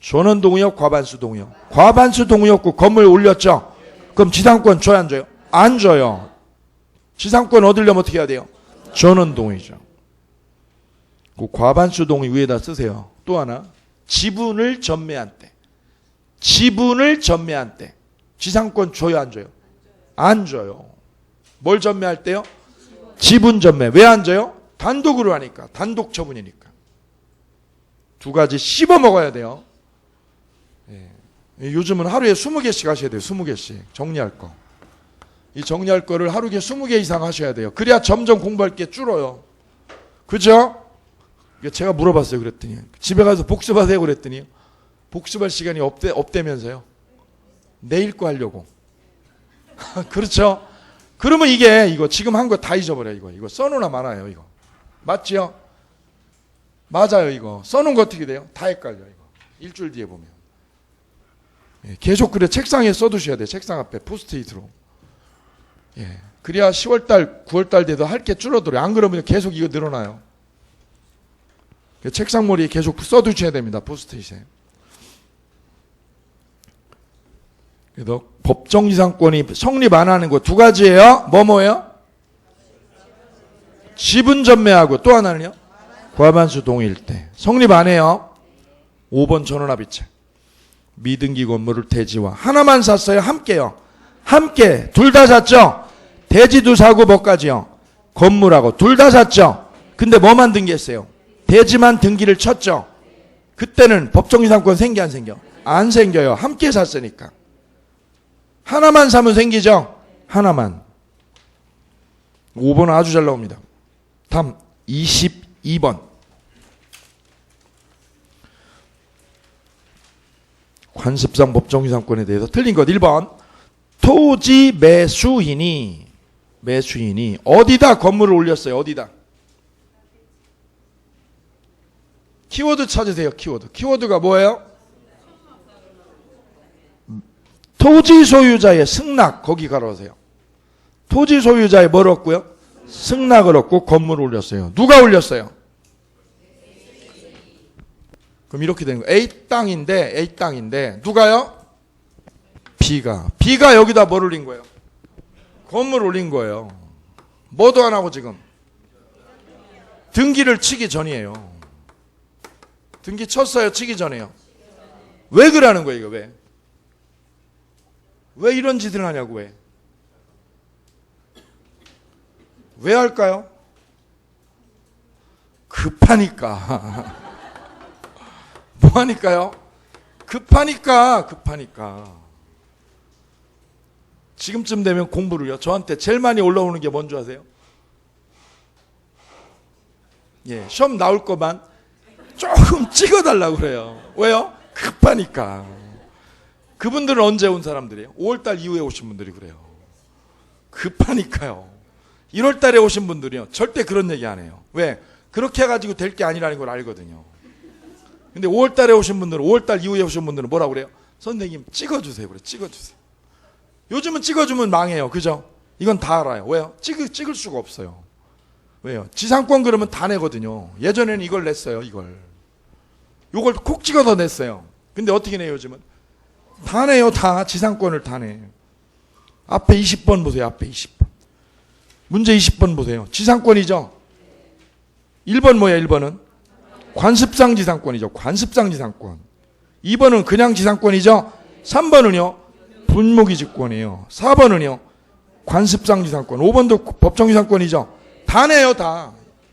전원 동의역, 과반수 동의역. 과반수 동의역고 건물 올렸죠. 그럼 지상권 줘야 안 줘요? 안 줘요. 지상권 얻으려면 어떻게 해야 돼요? 전원 동의죠. 그 과반수 동의 위에다 쓰세요. 또 하나, 지분을 전매한 때. 지분을 전매한 때 지상권 줘요, 안 줘요? 안 줘요. 뭘 전매할 때요? 지분 전매. 왜 안 줘요? 단독으로 하니까. 단독 처분이니까. 두 가지 씹어 먹어야 돼요. 예. 요즘은 하루에 20개씩 하셔야 돼요. 20개씩. 정리할 거. 이 정리할 거를 하루에 20개 이상 하셔야 돼요. 그래야 점점 공부할 게 줄어요. 그죠? 제가 물어봤어요. 그랬더니 집에 가서 복습하세요. 그랬더니 복습할 시간이 없대면서요. 내일 거 하려고. 그렇죠? 그러면 이거 지금 한 거 다 잊어버려. 이거 써놓으나 말아요. 이거 맞죠? 맞아요. 이거 써놓은 거 어떻게 돼요? 다 헷갈려. 이거 일주일 뒤에 보면. 예, 계속 그래 책상에 써두셔야 돼요. 책상 앞에 포스트잇으로. 예, 그래야 10월달 9월달 돼도 할 게 줄어들어요. 안 그러면 계속 이거 늘어나요. 책상머리에 계속 써두셔야 됩니다. 포스트잇에. 그래서 법정지상권이 성립 안 하는 거 두 가지예요. 뭐예요? 지분 전매하고 또 하나는요? 과반수 동의일 때. 성립 안 해요. 5번 전원합의체. 미등기 건물을 대지와 하나만 샀어요? 함께요? 함께. 둘 다 샀죠? 대지도 사고 뭐까지요? 건물하고 둘 다 샀죠? 근데 뭐만 등기했어요? 대지만 등기를 쳤죠? 그때는 법정지상권 생겨 안 생겨? 안 생겨요. 함께 샀으니까. 하나만 사면 생기죠? 하나만. 5번은 아주 잘 나옵니다. 다음 22번. 관습상 법정지상권에 대해서 틀린 것 1번. 토지 매수인이 어디다 건물을 올렸어요? 어디다? 키워드 찾으세요. 키워드가 뭐예요? 토지 소유자의 승낙. 거기 가로세요. 토지 소유자의 뭘 얻고요? 승낙을 얻고 건물을 올렸어요. 누가 올렸어요? 그럼 이렇게 되는 거예요. A 땅인데 누가요? B가 여기다 뭘 올린 거예요? 건물 올린 거예요. 뭐도 안 하고 지금 등기를 치기 전이에요. 등기 쳤어요? 치기 전에요? 왜 그러는 거예요? 이거 왜 이런 짓을 하냐고. 왜 할까요? 급하니까. 뭐 하니까요? 급하니까. 지금쯤 되면 공부를요. 저한테 제일 많이 올라오는 게 뭔지 아세요? 예, 시험 나올 것만 조금 찍어달라고 그래요. 왜요? 급하니까. 그분들은 언제 온 사람들이에요? 5월달 이후에 오신 분들이 그래요. 급하니까요. 1월달에 오신 분들이요. 절대 그런 얘기 안 해요. 왜? 그렇게 해가지고 될 게 아니라는 걸 알거든요. 근데 5월달에 오신 분들은 5월달 이후에 오신 분들은 뭐라고 그래요? 선생님 찍어주세요. 그래 찍어주세요. 요즘은 찍어주면 망해요. 그죠? 이건 다 알아요. 왜요? 찍을 수가 없어요. 왜요? 지상권 그러면 다 내거든요. 예전에는 이걸 냈어요. 요걸 콕 찍어서 냈어요. 근데 어떻게 내요 요즘은? 다 내요. 다 지상권을 다 내. 앞에 20번 보세요. 앞에 20번. 문제 20번 보세요. 지상권이죠. 1번 뭐야 1번은? 관습상 지상권이죠. 관습상 지상권. 2번은 그냥 지상권이죠. 3번은요. 분모기지권이에요. 4번은요. 관습상 지상권. 5번도 법정 지상권이죠. 다 내요 다.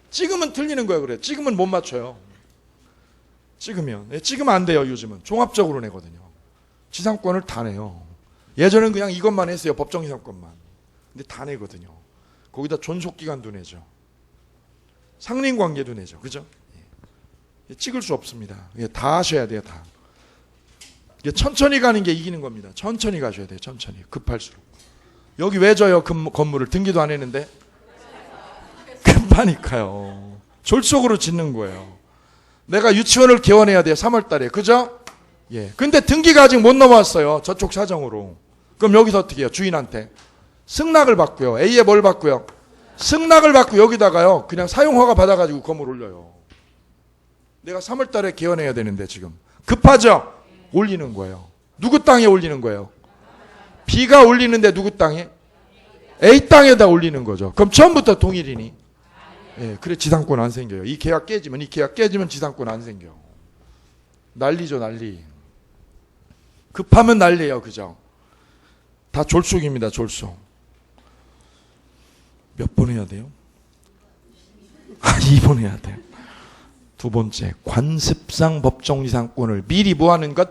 찍으면 틀리는 거예요. 그래. 찍으면 못 맞춰요. 찍으면 안 돼요. 요즘은 종합적으로 내거든요. 지상권을 다 내요. 예전엔 그냥 이것만 했어요. 법정 지상권만. 근데 다 내거든요. 거기다 존속기간도 내죠. 상린관계도 내죠. 그죠? 찍을 수 없습니다. 다 하셔야 돼요. 다. 천천히 가는 게 이기는 겁니다. 천천히 가셔야 돼요. 천천히. 급할수록. 여기 왜 져요? 건물을 등기도 안 했는데? 급하니까요. 졸속으로 짓는 거예요. 내가 유치원을 개원해야 돼요. 3월 달에. 그죠? 예. 근데 등기가 아직 못 넘어왔어요. 저쪽 사정으로. 그럼 여기서 어떻게 해요? 주인한테 승낙을 받고요. A에 뭘 받고요? 승낙을 받고 여기다가요. 그냥 사용허가 받아가지고 건물 올려요. 내가 3월 달에 개원해야 되는데 지금. 급하죠? 올리는 거예요. 누구 땅에 올리는 거예요? B가 올리는데 누구 땅에? A 땅에다 올리는 거죠. 그럼 처음부터 동일이니? 예, 그래 지상권 안 생겨요. 이 계약 깨지면 지상권 안 생겨. 난리죠, 난리. 급하면 난리예요, 그죠? 다 졸속입니다, 졸속. 몇 번 해야 돼요? 2번 해야 돼요. 두 번째, 관습상 법정지상권을 미리 뭐하는 것?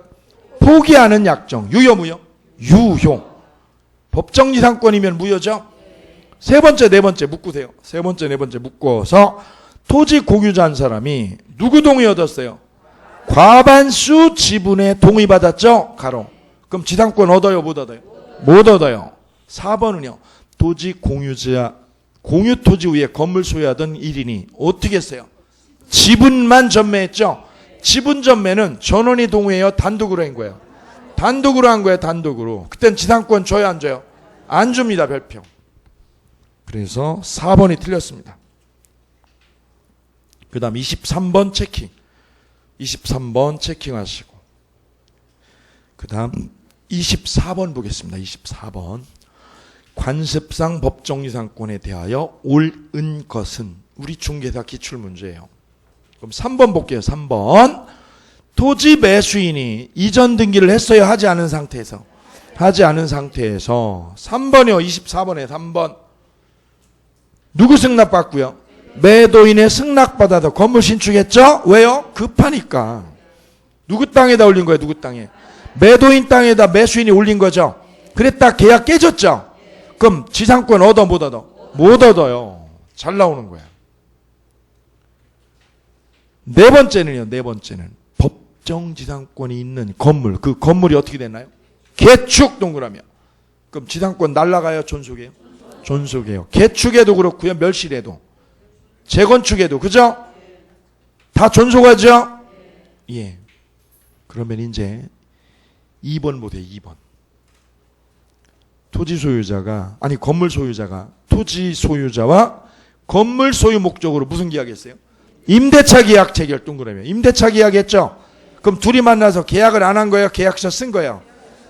포기하는 약정. 유효, 무효? 유효. 법정지상권이면 무효죠? 세 번째, 네 번째 묶으세요. 세 번째, 네 번째 묶어서 토지 공유자 한 사람이 누구 동의 얻었어요? 과반수 지분에 동의받았죠? 가로. 그럼 지상권 얻어요, 못 얻어요? 못 얻어요. 4번은요. 토지 공유자, 공유 토지 위에 건물 소유하던 1인이 어떻게 했어요? 지분만 전매했죠? 지분 전매는 전원이 동의해요? 단독으로 한 거예요? 단독으로 한 거예요, 단독으로. 그땐 지상권 줘요, 안 줘요? 안 줍니다, 별표. 그래서 4번이 틀렸습니다. 그 다음 23번 체킹. 23번 체킹하시고. 그 다음 24번 보겠습니다. 24번. 관습상 법정지상권에 대하여 옳은 것은 우리 중개사 기출문제예요. 그럼 3번 볼게요. 3번. 토지 매수인이 이전 등기를 했어요? 하지 않은 상태에서? 하지 않은 상태에서 3번이요. 24번에 3번. 누구 승낙받고요? 매도인의 승낙받아서 건물 신축했죠? 왜요? 급하니까. 누구 땅에다 올린 거예요? 누구 땅에? 매도인 땅에다 매수인이 올린 거죠? 그랬다 계약 깨졌죠? 그럼 지상권 얻어 못 얻어? 못 얻어요. 잘 나오는 거야. 네 번째는요. 네 번째는 법정지상권이 있는 건물. 그 건물이 어떻게 됐나요? 개축 동그라미. 그럼 지상권 날라가요? 존속해요? 존속해요. 개축에도 그렇고요. 멸실에도. 재건축에도. 그죠? 다 존속하죠? 예. 그러면 이제 2번 보세요. 2번. 토지 소유자가, 아니 건물 소유자가 토지 소유자와 건물 소유 목적으로 무슨 계약했어요? 임대차 계약 체결 동그라미. 임대차 계약했죠? 그럼 둘이 만나서 계약을 안 한 거예요? 계약서 쓴 거예요?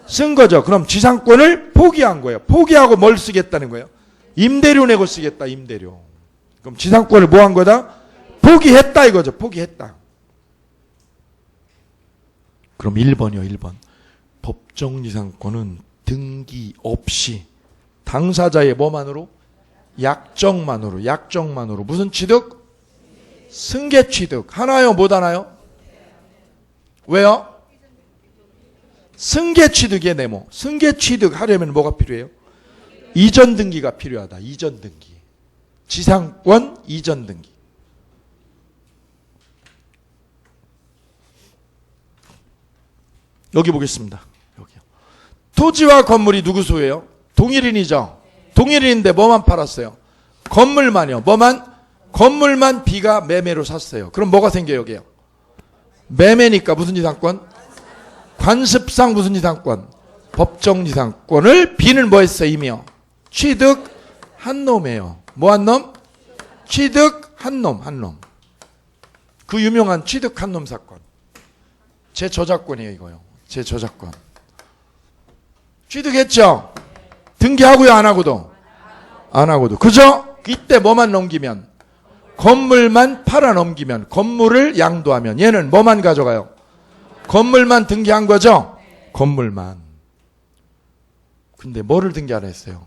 쓴 거죠. 그럼 지상권을 포기한 거예요. 포기하고 뭘 쓰겠다는 거예요? 임대료 내고 쓰겠다. 임대료. 그럼 지상권을 뭐 한 거다? 포기했다 이거죠. 포기했다. 그럼 1번이요. 1번. 법정지상권은 등기 없이 당사자의 뭐만으로? 약정만으로. 약정만으로. 무슨 취득? 승계 취득. 하나요? 못 하나요? 왜요? 승계 취득의 네모. 승계 취득 하려면 뭐가 필요해요? 이전 등기가 필요하다. 이전 등기. 지상권 이전 등기. 여기 보겠습니다. 여기요. 토지와 건물이 누구 소유예요? 동일인이죠. 동일인인데 뭐만 팔았어요? 건물만요. 뭐만? 건물만 B가 매매로 샀어요. 그럼 뭐가 생겨요, 여기요? 매매니까 무슨 지상권? 관습상 무슨 지상권? 법정지상권을 B는 뭐 했어요, 이미요? 취득한 놈이에요. 뭐 한 놈? 취득한 놈, 한 놈. 그 유명한 취득한 놈 사건. 제 저작권이에요, 이거요. 제 저작권. 취득했죠? 등기하고요, 안 하고도? 안 하고도. 그죠? 이때 뭐만 넘기면? 건물만 팔아 넘기면, 건물을 양도하면 얘는 뭐만 가져가요? 건물만 등기한 거죠? 건물만. 근데 뭐를 등기 안 했어요?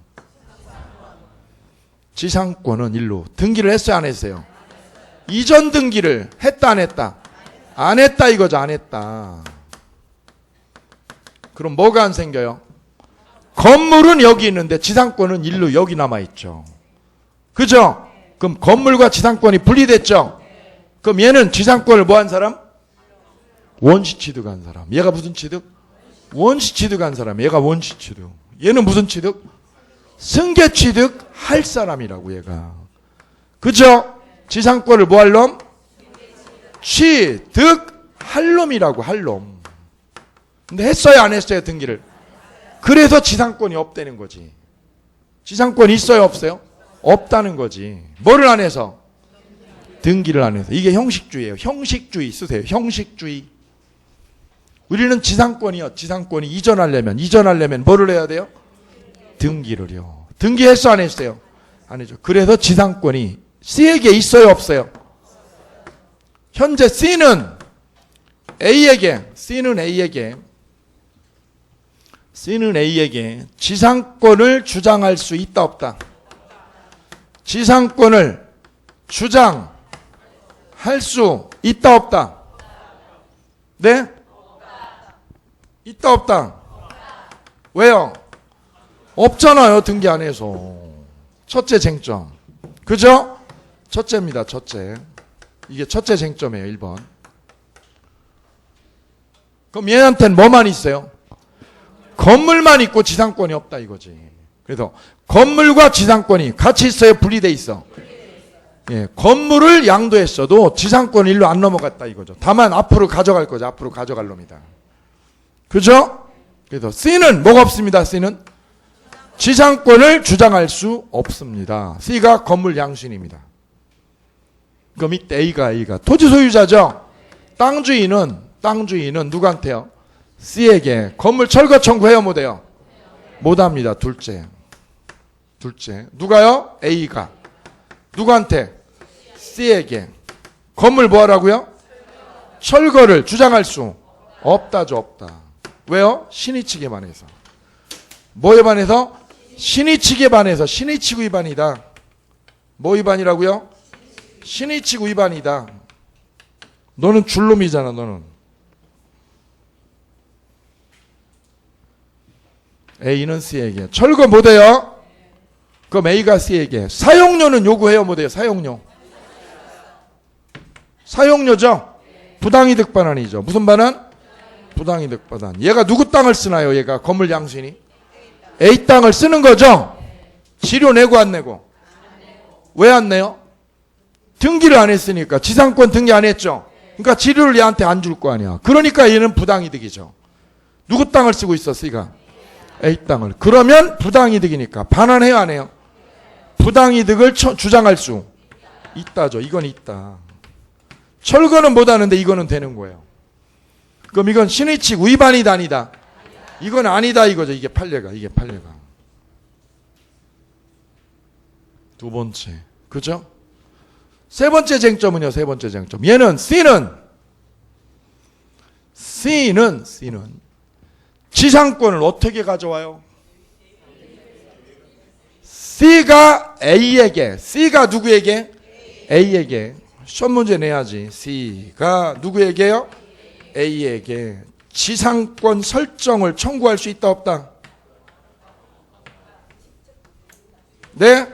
지상권은 일로. 등기를 했어요, 안 했어요? 이전 등기를 했다, 안 했다? 안 했다 이거죠, 안 했다. 그럼 뭐가 안 생겨요? 건물은 여기 있는데 지상권은 일로 여기 남아있죠. 그죠? 그럼 건물과 지상권이 분리됐죠? 그럼 얘는 지상권을 뭐 한 사람? 원시 취득한 사람. 얘가 무슨 취득? 원시 취득한 사람. 얘가 원시 취득. 얘는 무슨 취득? 승계 취득 할 사람이라고 얘가. 그죠? 지상권을 뭐 할 놈? 취득할 놈이라고 할 놈. 근데 했어요, 안 했어요, 등기를? 그래서 지상권이 없다는 거지. 지상권이 있어요, 없어요? 없다는 거지. 뭐를 안 해서? 등기를 안 해서. 이게 형식주의예요. 형식주의 쓰세요. 형식주의. 우리는 지상권이요. 지상권이 이전하려면 뭐를 해야 돼요? 등기를요. 등기했어, 안 했어요? 안 했죠. 그래서 지상권이 C에게 있어요, 없어요? 현재 C는 A에게 지상권을 주장할 수 있다, 없다? 지상권을 주장할 수 있다, 없다? 네? 있다, 없다? 왜요? 없잖아요, 등기 안 해서. 첫째 쟁점. 그죠? 첫째입니다, 첫째. 이게 첫째 쟁점이에요, 1번. 그럼 얘한테는 뭐만 있어요? 건물만 있고 지상권이 없다 이거지. 그래서 건물과 지상권이 같이 있어요, 분리돼 있어? 예, 건물을 양도했어도 지상권 일로 안 넘어갔다 이거죠. 다만 앞으로 가져갈 거죠. 앞으로 가져갈 놈이다. 그죠? 그래서 C는 뭐가 없습니다. C는 지상권을 주장할 수 없습니다. C가 건물 양수인입니다. 그럼 이때 A가 토지 소유자죠. 땅주인은 누구한테요? C에게 건물 철거 청구해요, 못해요? 못합니다. 둘째. 누가요? A가. 누구한테? C에게. 건물 뭐하라고요? 철거를 주장할 수 없다죠, 없다. 왜요? 신의칙에 반해서. 뭐에 반해서? 신의칙에 반해서. 신의칙 위반이다. 뭐 위반이라고요? 신의칙 위반이다. 너는 줄놈이잖아, 너는. A는 C에게 철거 못해요? 그럼 A가 C에게 사용료는 요구해요, 못해요? 사용료죠? 부당이득 반환이죠. 무슨 반환? 부당이득 반환. 얘가 누구 땅을 쓰나요? 얘가 건물 양수인이 A 땅을 쓰는 거죠? 지료 내고 안 내고? 왜 안 내요? 등기를 안 했으니까. 지상권 등기 안 했죠? 그러니까 지료를 얘한테 안 줄 거 아니야. 그러니까 얘는 부당이득이죠. 누구 땅을 쓰고 있어, C가? A 땅을. 그러면 부당이득이니까 반환해요, 안 해요? 부당이득을 주장할 수 있다죠. 이건 있다. 철거는 못하는데 이거는 되는 거예요. 그럼 이건 신의칙 위반이다, 아니다? 이건 아니다 이거죠. 이게 판례가. 두 번째. 그죠? 세 번째 쟁점은요. 얘는 C는 지상권을 어떻게 가져와요? C가 A에게. C가 누구에게? A에게. 시험 문제 내야지. C가 누구에게요? A에게 지상권 설정을 청구할 수 있다, 없다? 네?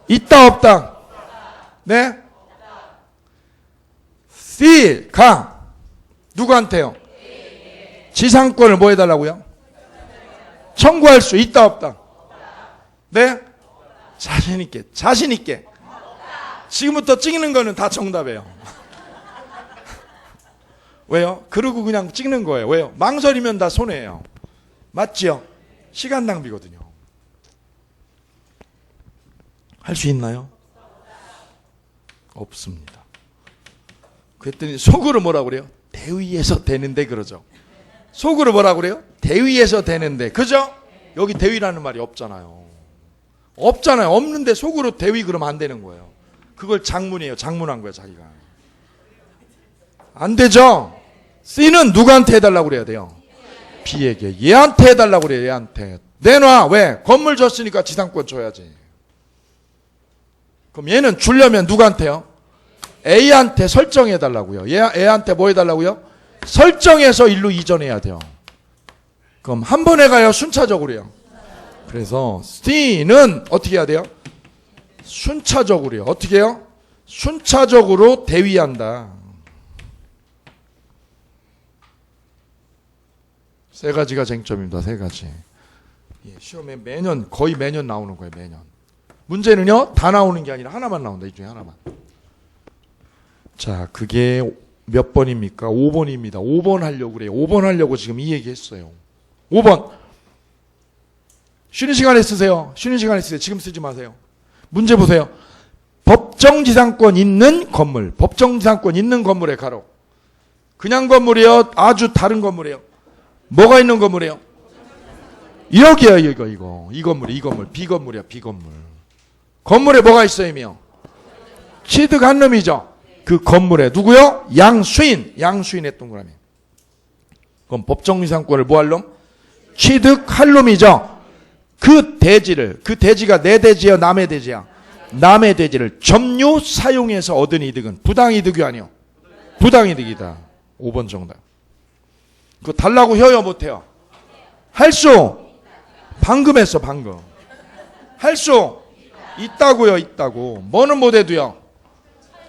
있다, 없다? 네? C가 누구한테요? 지상권을 뭐 해달라고요? 청구할 수 있다, 없다? 네? 자신있게. 지금부터 찍는 거는 다 정답이에요. 왜요? 그러고 그냥 찍는 거예요. 왜요? 망설이면 다 손해예요. 맞지요? 시간 낭비거든요. 할 수 있나요? 없습니다. 그랬더니 속으로 뭐라고 그래요? 대위에서 되는데 그러죠. 속으로 뭐라고 그래요? 대위에서 되는데. 그죠? 여기 대위라는 말이 없잖아요. 없는데 속으로 대위 그러면 안 되는 거예요. 그걸 장문이에요. 장문한 거예요, 자기가. 안 되죠? C는 누구한테 해달라고 그래야 돼요? B에게. 얘한테 해달라고 그래요, 얘한테. 내놔. 왜? 건물 줬으니까 지상권 줘야지. 그럼 얘는 주려면 누구한테요? A한테 설정해달라고요. 얘한테 뭐 해달라고요? 설정해서 일로 이전해야 돼요. 그럼 한 번에 가요? 순차적으로요? 그래서 C는 어떻게 해야 돼요? 순차적으로요. 어떻게 해요? 순차적으로 대위한다. 세 가지가 쟁점입니다. 세 가지. 시험에 거의 매년 나오는 거예요. 매년. 문제는요. 다 나오는 게 아니라 하나만 나온다. 이 중에 하나만. 자, 그게 몇 번입니까? 5번입니다. 5번 하려고 그래요. 5번 하려고 지금 이 얘기 했어요. 5번. 쉬는 시간에 쓰세요. 쉬는 시간에 쓰세요. 지금 쓰지 마세요. 문제 보세요. 법정지상권 있는 건물. 법정지상권 있는 건물에 가로. 그냥 건물이에요? 아주 다른 건물이에요? 뭐가 있는 건물이에요? 여기요, 이거. 이 건물이, 이 건물. 비건물이야, 비건물. 건물에 뭐가 있어요, 이미요? 취득한 놈이죠. 그 건물에 누구요? 양수인. 양수인의 동그라미. 그럼 법정지상권을 뭐 할 놈? 취득할 놈이죠. 그 대지가 내 대지예요, 남의 대지야? 남의 대지를 점유 사용해서 얻은 이득은 부당이득이 아니요. 부당이득이다. 5번 정답. 그거 달라고 해요, 못해요? 할 수. 방금 했어, 방금. 할 수 있다고요, 있다고. 뭐는 못해도요?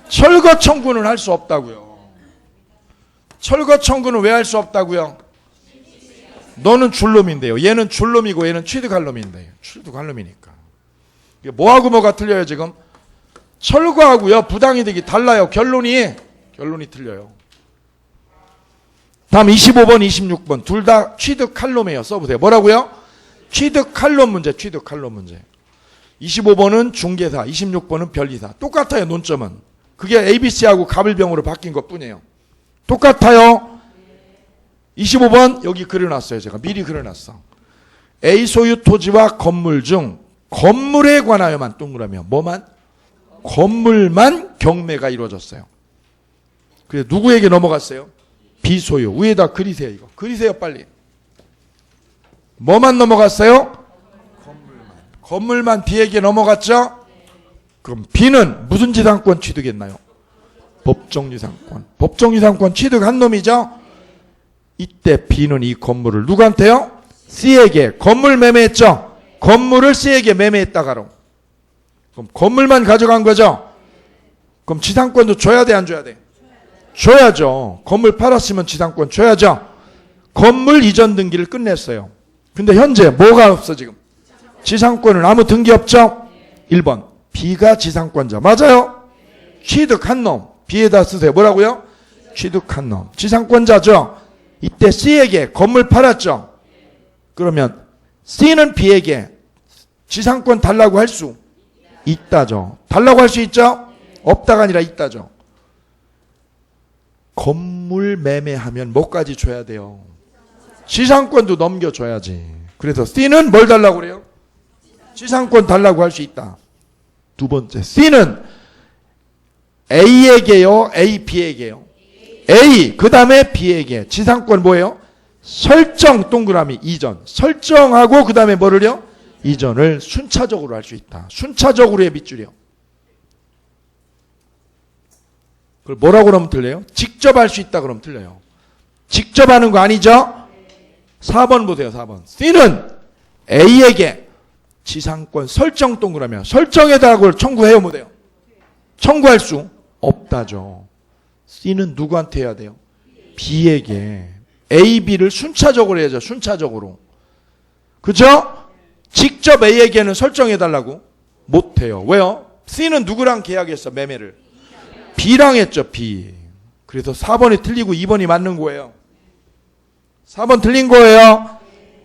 철거 청구는 할 수 없다고요. 철거 청구는 왜 할 수 없다고요? 너는 줄놈인데요. 얘는 줄놈이고 얘는 취득할 놈인데요. 취득할 놈이니까. 뭐하고 뭐가 틀려요, 지금? 철거하고요, 부당이득이 달라요. 결론이 틀려요. 다음 25번, 26번. 둘 다 취득할 놈이에요. 써보세요. 뭐라고요? 취득할 놈 문제, 취득할 놈 문제. 25번은 중개사, 26번은 변리사. 똑같아요, 논점은. 그게 ABC하고 갑을병으로 바뀐 것 뿐이에요. 똑같아요. 25번 여기 그려놨어요. 제가 미리 그려놨어. A 소유 토지와 건물 중 건물에 관하여만 동그라미요. 뭐만? 건물만 경매가 이루어졌어요. 그래서 누구에게 넘어갔어요? B 소유. 위에다 그리세요. 이거 그리세요, 빨리. 뭐만 넘어갔어요? 건물만 B에게 넘어갔죠? 그럼 B는 무슨 지상권 취득했나요? 법정지상권. 법정지상권 취득한 놈이죠? 이때 B는 이 건물을 누구한테요? C에게 건물 매매했죠? 건물을 C에게 매매했다가로. 그럼 건물만 가져간 거죠? 그럼 지상권도 줘야 돼, 안 줘야 돼? 줘야죠. 건물 팔았으면 지상권 줘야죠. 건물 이전 등기를 끝냈어요. 근데 현재 뭐가 없어 지금? 지상권은 아무 등기 없죠? 1번 B가 지상권자. 맞아요? 취득한 놈. B에다 쓰세요. 뭐라고요? 취득한 놈. 지상권자죠? 이때 C에게 건물 팔았죠? 그러면 C는 B에게 지상권 달라고 할 수 있다죠. 달라고 할 수 있죠? 없다가 아니라 있다죠. 건물 매매하면 뭐까지 줘야 돼요? 지상권도 넘겨줘야지. 그래서 C는 뭘 달라고 그래요? 지상권 달라고 할 수 있다. 두 번째, C는 A에게요, A, B에게요. A, 그 다음에 B에게. 지상권 뭐예요? 설정, 동그라미, 이전. 설정하고 그 다음에 뭐를요? 이전을 순차적으로 할 수 있다. 순차적으로의 밑줄이요. 그걸 뭐라고 그러면 틀려요? 직접 할 수 있다 그러면 틀려요. 직접 하는 거 아니죠? 4번 보세요. 4번. C는 A에게 지상권 설정 동그라미 설정해달라고 청구해요, 못해요? 청구할 수 없다죠. C는 누구한테 해야 돼요? B에게. A, B를 순차적으로 해야죠. 순차적으로. 그죠? 직접 A에게는 설정해달라고 못해요. 왜요? C는 누구랑 계약했어? 매매를. B랑 했죠. B. 그래서 4번이 틀리고 2번이 맞는 거예요. 4번 틀린 거예요.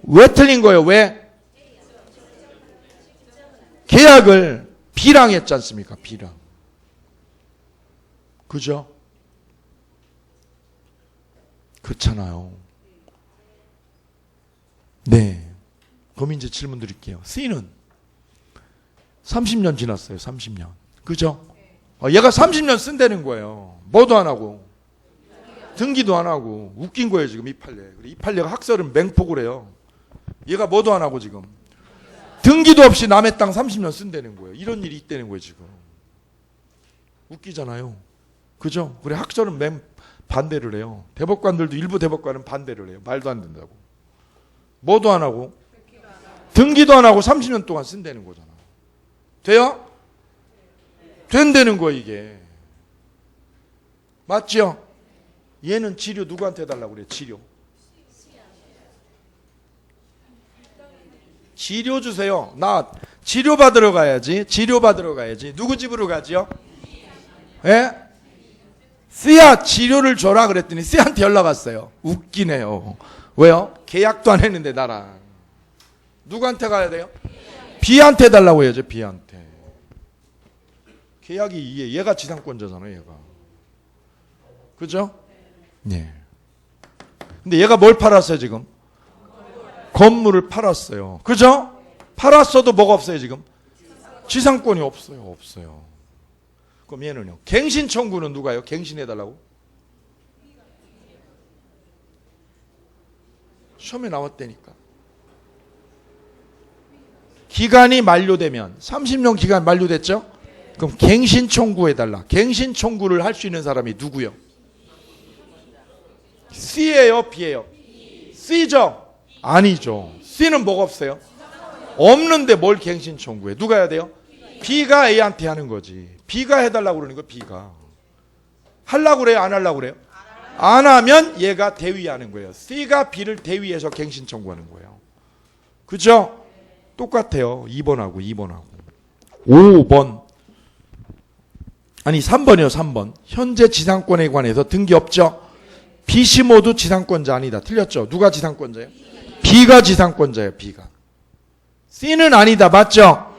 왜 틀린 거예요? 왜? 계약을 B랑 했지 않습니까? B랑. 그죠? 그렇잖아요. 네. 그럼 이제 질문 드릴게요. C는 30년 지났어요. 30년. 그죠? 얘가 30년 쓴다는 거예요. 뭐도 안 하고. 등기도 안 하고. 웃긴 거예요, 지금 이 판례. 이 판례가 학설은 맹폭을 해요. 얘가 뭐도 안 하고 지금. 등기도 없이 남의 땅 30년 쓴다는 거예요. 이런 일이 있다는 거예요, 지금. 웃기잖아요. 그죠? 그래, 학설은 반대를 해요. 대법관들도 일부 대법관은 반대를 해요. 말도 안 된다고. 뭐도 안 하고. 등기도 안 하고 30년 동안 쓴다는 거잖아. 돼요? 된다는 거야, 이게. 맞죠? 얘는 치료 누구한테 해달라고 그래? 치료. 치료 주세요. 나 치료 받으러 가야지. 치료 받으러 가야지. 누구 집으로 가지요? 예? C야 지료를 줘라 그랬더니 C한테 연락 왔어요. 웃기네요. 왜요? 계약도 안 했는데 나랑. 누구한테 가야 돼요? B한테 달라고 해야죠. B한테. 계약이 얘가 지상권자잖아요. 얘가. 그죠? 네. 근데 얘가 뭘 팔았어요 지금? 건물을 팔았어요. 그죠? 팔았어도 뭐가 없어요 지금? 지상권이 없어요. 그럼 얘는요? 갱신 청구는 누가요? 갱신해달라고? 시험에 나왔다니까. 기간이 만료되면 30년 기간 만료됐죠? 그럼 갱신 청구해달라. 갱신 청구를 할 수 있는 사람이 누구요? C예요? B예요? C죠? 아니죠. C는 뭐가 없어요? 없는데 뭘 갱신 청구해? 누가 해야 돼요? B가 A한테 하는 거지. B가 해달라고 그러는 거 B가. 하려고 그래요? 안 하려고 그래요? 안 하면 얘가 대위하는 거예요. C가 B를 대위해서 갱신 청구하는 거예요. 그죠? 똑같아요. 2번하고 5번. 아니 3번이요. 3번. 현재 지상권에 관해서 등기 없죠? B씨 모두 지상권자 아니다. 틀렸죠? 누가 지상권자예요? B가 지상권자예요. B가. C는 아니다. 맞죠?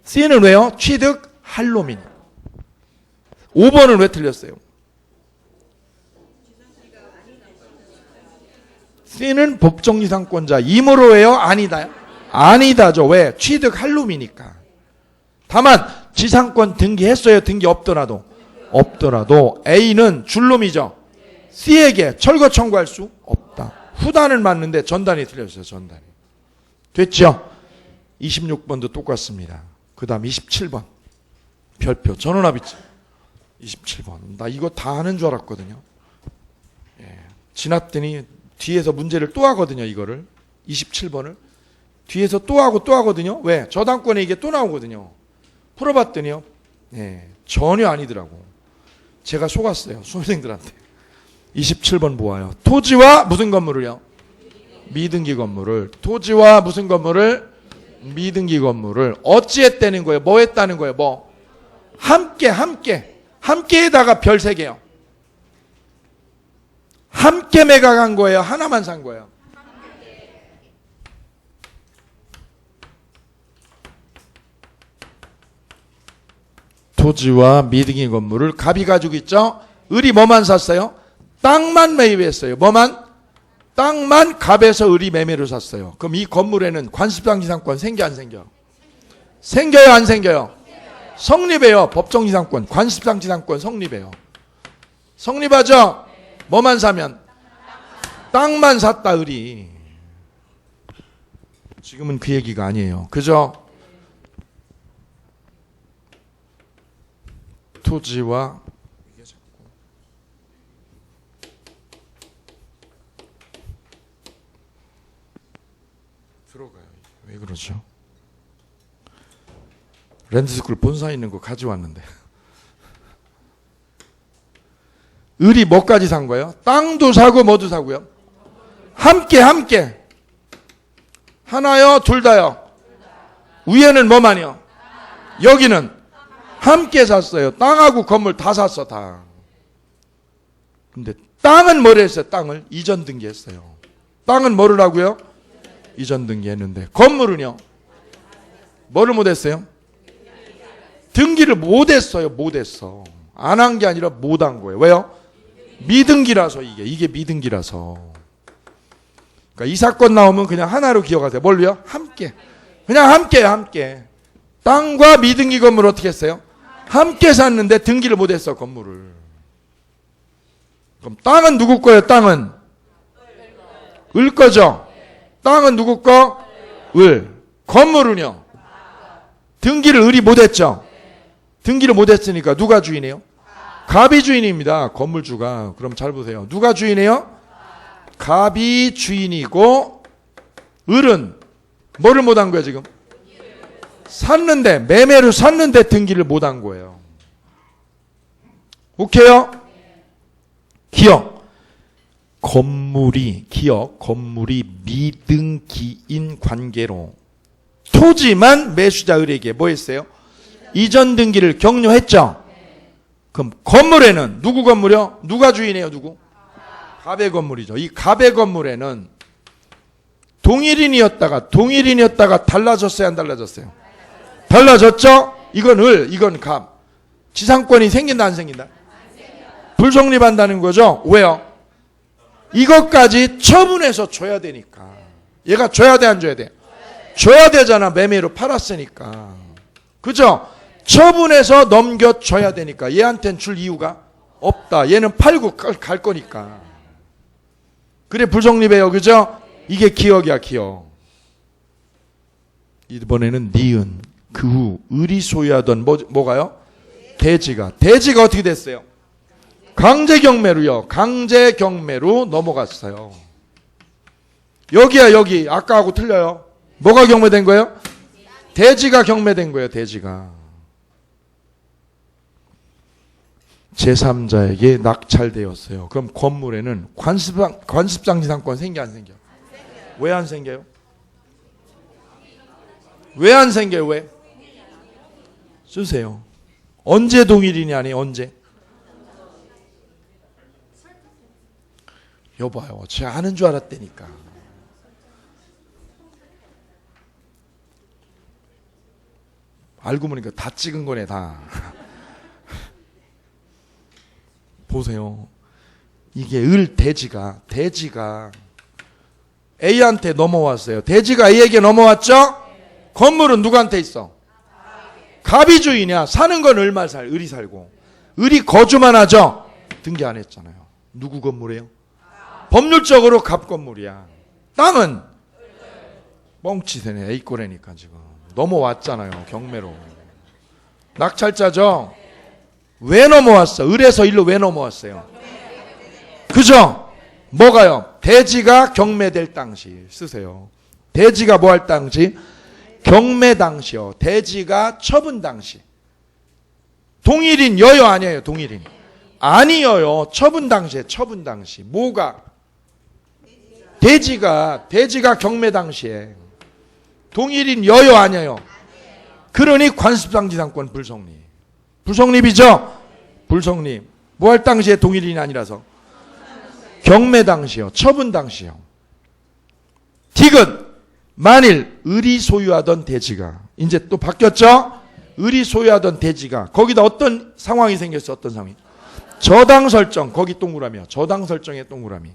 C는 왜요? 취득 할로민. 5번은 왜 틀렸어요? C는 법정지상권자 임으로 해요? 아니다요? 아니다죠. 왜? 취득 할로미니까. 다만 지상권 등기했어요? 등기 없더라도 A는 줄놈이죠. C에게 철거 청구할 수 없다. 후단은 맞는데 전단이 틀렸어요. 전단이. 됐죠? 26번도 똑같습니다. 그 다음 27번 별표 전원합의체 27번. 나 이거 다 하는 줄 알았거든요. 예. 지났더니 뒤에서 문제를 또 하거든요. 이거를 27번을 뒤에서 또 하거든요. 왜? 저당권에 이게 또 나오거든요. 풀어봤더니요. 예. 전혀 아니더라고. 제가 속았어요. 수험생들한테. 27번 보아요. 토지와 무슨 건물을요? 미등기 건물을. 토지와 무슨 건물을? 미등기 건물을. 어찌했다는 거예요? 뭐 했다는 거예요? 뭐? 함께에다가 별 3개요. 함께 매각한 거예요? 하나만 산 거예요? 토지와 미등기 건물을 갑이 가지고 있죠? 을이 뭐만 샀어요? 땅만 매입했어요. 뭐만? 땅만 갑에서 을이 매매로 샀어요. 그럼 이 건물에는 관습상지상권 생겨 안 생겨? 생겨요 안 생겨요? 성립해요. 법정지상권 관습상지상권 성립해요. 성립하죠? 뭐만 사면? 땅만 샀다 을이. 지금은 그 얘기가 아니에요. 그죠? 토지와 들어가요. 왜 그러죠? 랜드스쿨 본사에 있는 거 가져왔는데. 을이 뭐까지 산 거예요? 땅도 사고 뭐도 사고요? 함께. 하나요? 둘 다요? 위에는 뭐만요? 여기는 함께 샀어요. 땅하고 건물 다 샀어. 다. 근데 땅은 뭐를 했어요? 땅을 이전 등기했어요. 땅은 뭐를 하고요? 이전 등기했는데 건물은요? 뭐를 못했어요? 등기를 못했어요. 못했어. 안 한 게 아니라 못한 거예요. 왜요? 미등기라서. 이게 미등기라서. 그러니까 이 사건 나오면 그냥 하나로 기억하세요. 뭘로요? 함께. 그냥 함께. 땅과 미등기 건물 어떻게 했어요? 함께 샀는데 등기를 못했어. 건물을. 그럼 땅은 누구 거예요? 땅은 을 거죠. 땅은 누구 거? 을. 건물은요? 등기를 을이 못했죠. 등기를 못했으니까 누가 주인이에요? 갑이 주인입니다. 건물주가. 그럼 잘 보세요. 누가 주인이에요? 갑이 주인이고 을은 뭐를 못한 거예요 지금? 샀는데 매매로 샀는데 등기를 못한 거예요. 오케이요? 기억. 건물이 미등기인 관계로 토지만 매수자 을에게 뭐 했어요? 이전 등기를 격려했죠. 그럼 건물에는 누구 건물이요? 누가 주인이에요? 누구? 갑의 건물이죠. 이 갑의 건물에는 동일인이었다가 달라졌어요? 안 달라졌어요? 달라졌죠? 이건 을, 이건 갑. 지상권이 생긴다 안 생긴다? 불성립한다는 거죠. 왜요? 이것까지 처분해서 줘야 되니까. 얘가 줘야 돼 안 줘야 돼? 줘야 되잖아. 매매로 팔았으니까. 그죠? 처분해서 넘겨줘야 되니까. 얘한테는 줄 이유가 없다. 얘는 팔고 갈 거니까. 그래 불성립해요. 그죠? 이게 기억이야 기억. 이번에는 니은. 그 후 을이 소유하던 뭐가요? 대지가 어떻게 됐어요? 강제경매로요. 강제경매로 넘어갔어요. 여기야 여기. 아까하고 틀려요. 뭐가 경매된 거예요? 대지가 경매된 거예요. 대지가. 제3자에게 낙찰되었어요. 그럼 건물에는 관습상지상권 생겨 안 생겨? 왜 안 생겨요? 왜 안 생겨요? 왜? 쓰세요. 언제 동일인이 아니에요? 언제? 여봐요. 제가 아는 줄 알았다니까. 알고 보니까 다 찍은 거네 다. 보세요. 이게 을 대지가 A한테 넘어왔어요. 대지가 A에게 넘어왔죠? 건물은 누구한테 있어? 갑이 주인이야. 사는 건 을이 살고. 을이 거주만 하죠? 등기 안 했잖아요. 누구 건물이에요? 법률적으로 갑 건물이야. 땅은 뻥치세네. A꼴이니까 지금. 넘어왔잖아요. 경매로. 낙찰자죠? 왜 넘어왔어? 을에서 일로 왜 넘어왔어요? 그죠? 뭐가요? 대지가 경매될 당시. 쓰세요. 대지가 뭐 할 당시? 경매 당시요. 대지가 처분 당시. 동일인 여요 아니에요? 동일인. 아니에요. 처분 당시에 처분 당시. 뭐가? 대지가 경매 당시에. 동일인 여요 아니에요? 그러니 관습상지상권 불성립. 불성립이죠? 불성립. 뭐 할 당시에 동일인이 아니라서? 경매 당시요. 처분 당시요. 디귿. 만일 을이 소유하던 대지가 이제 또 바뀌었죠? 을이 소유하던 대지가 거기다 어떤 상황이 생겼어? 어떤 상황이? 저당 설정. 거기 동그라미요. 저당 설정에 동그라미.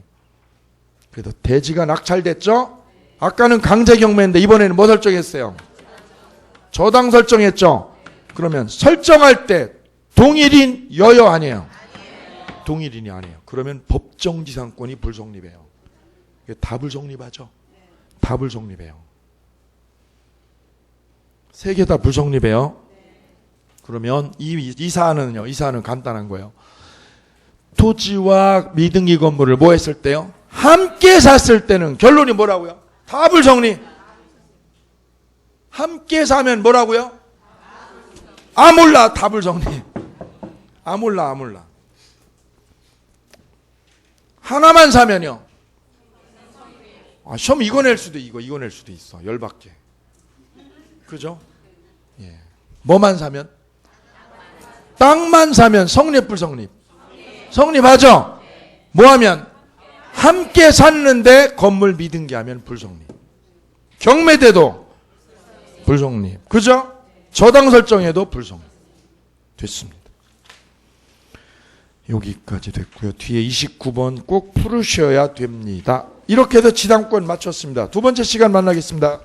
그래도 대지가 낙찰됐죠? 아까는 강제 경매인데 이번에는 뭐 설정했어요? 저당 설정했죠? 그러면 설정할 때 동일인 여여 아니에요? 동일인이 아니에요. 그러면 법정지상권이 불성립해요. 이게 다 불성립하죠? 다 불성립해요. 세 개 다 불성립해요. 그러면 이 사안은요. 이 사안은 간단한 거예요. 토지와 미등기 건물을 뭐 했을 때요? 함께 샀을 때는 결론이 뭐라고요? 다 불성립. 함께 사면 뭐라고요? 몰라. 다 불성립. 몰라. 하나만 사면요. 시험 이거 낼 수도 이거 낼 수도 있어. 열받게. 그죠? 예. 뭐만 사면? 땅만 사면 성립 불성립? 성립하죠? 뭐 하면? 함께 샀는데 건물 미등기 하면 불성립. 경매대도 불성립. 그죠? 저당 설정에도 불성립. 됐습니다. 여기까지 됐고요. 뒤에 29번 꼭 풀으셔야 됩니다. 이렇게 해서 지상권 마쳤습니다. 두 번째 시간 만나겠습니다.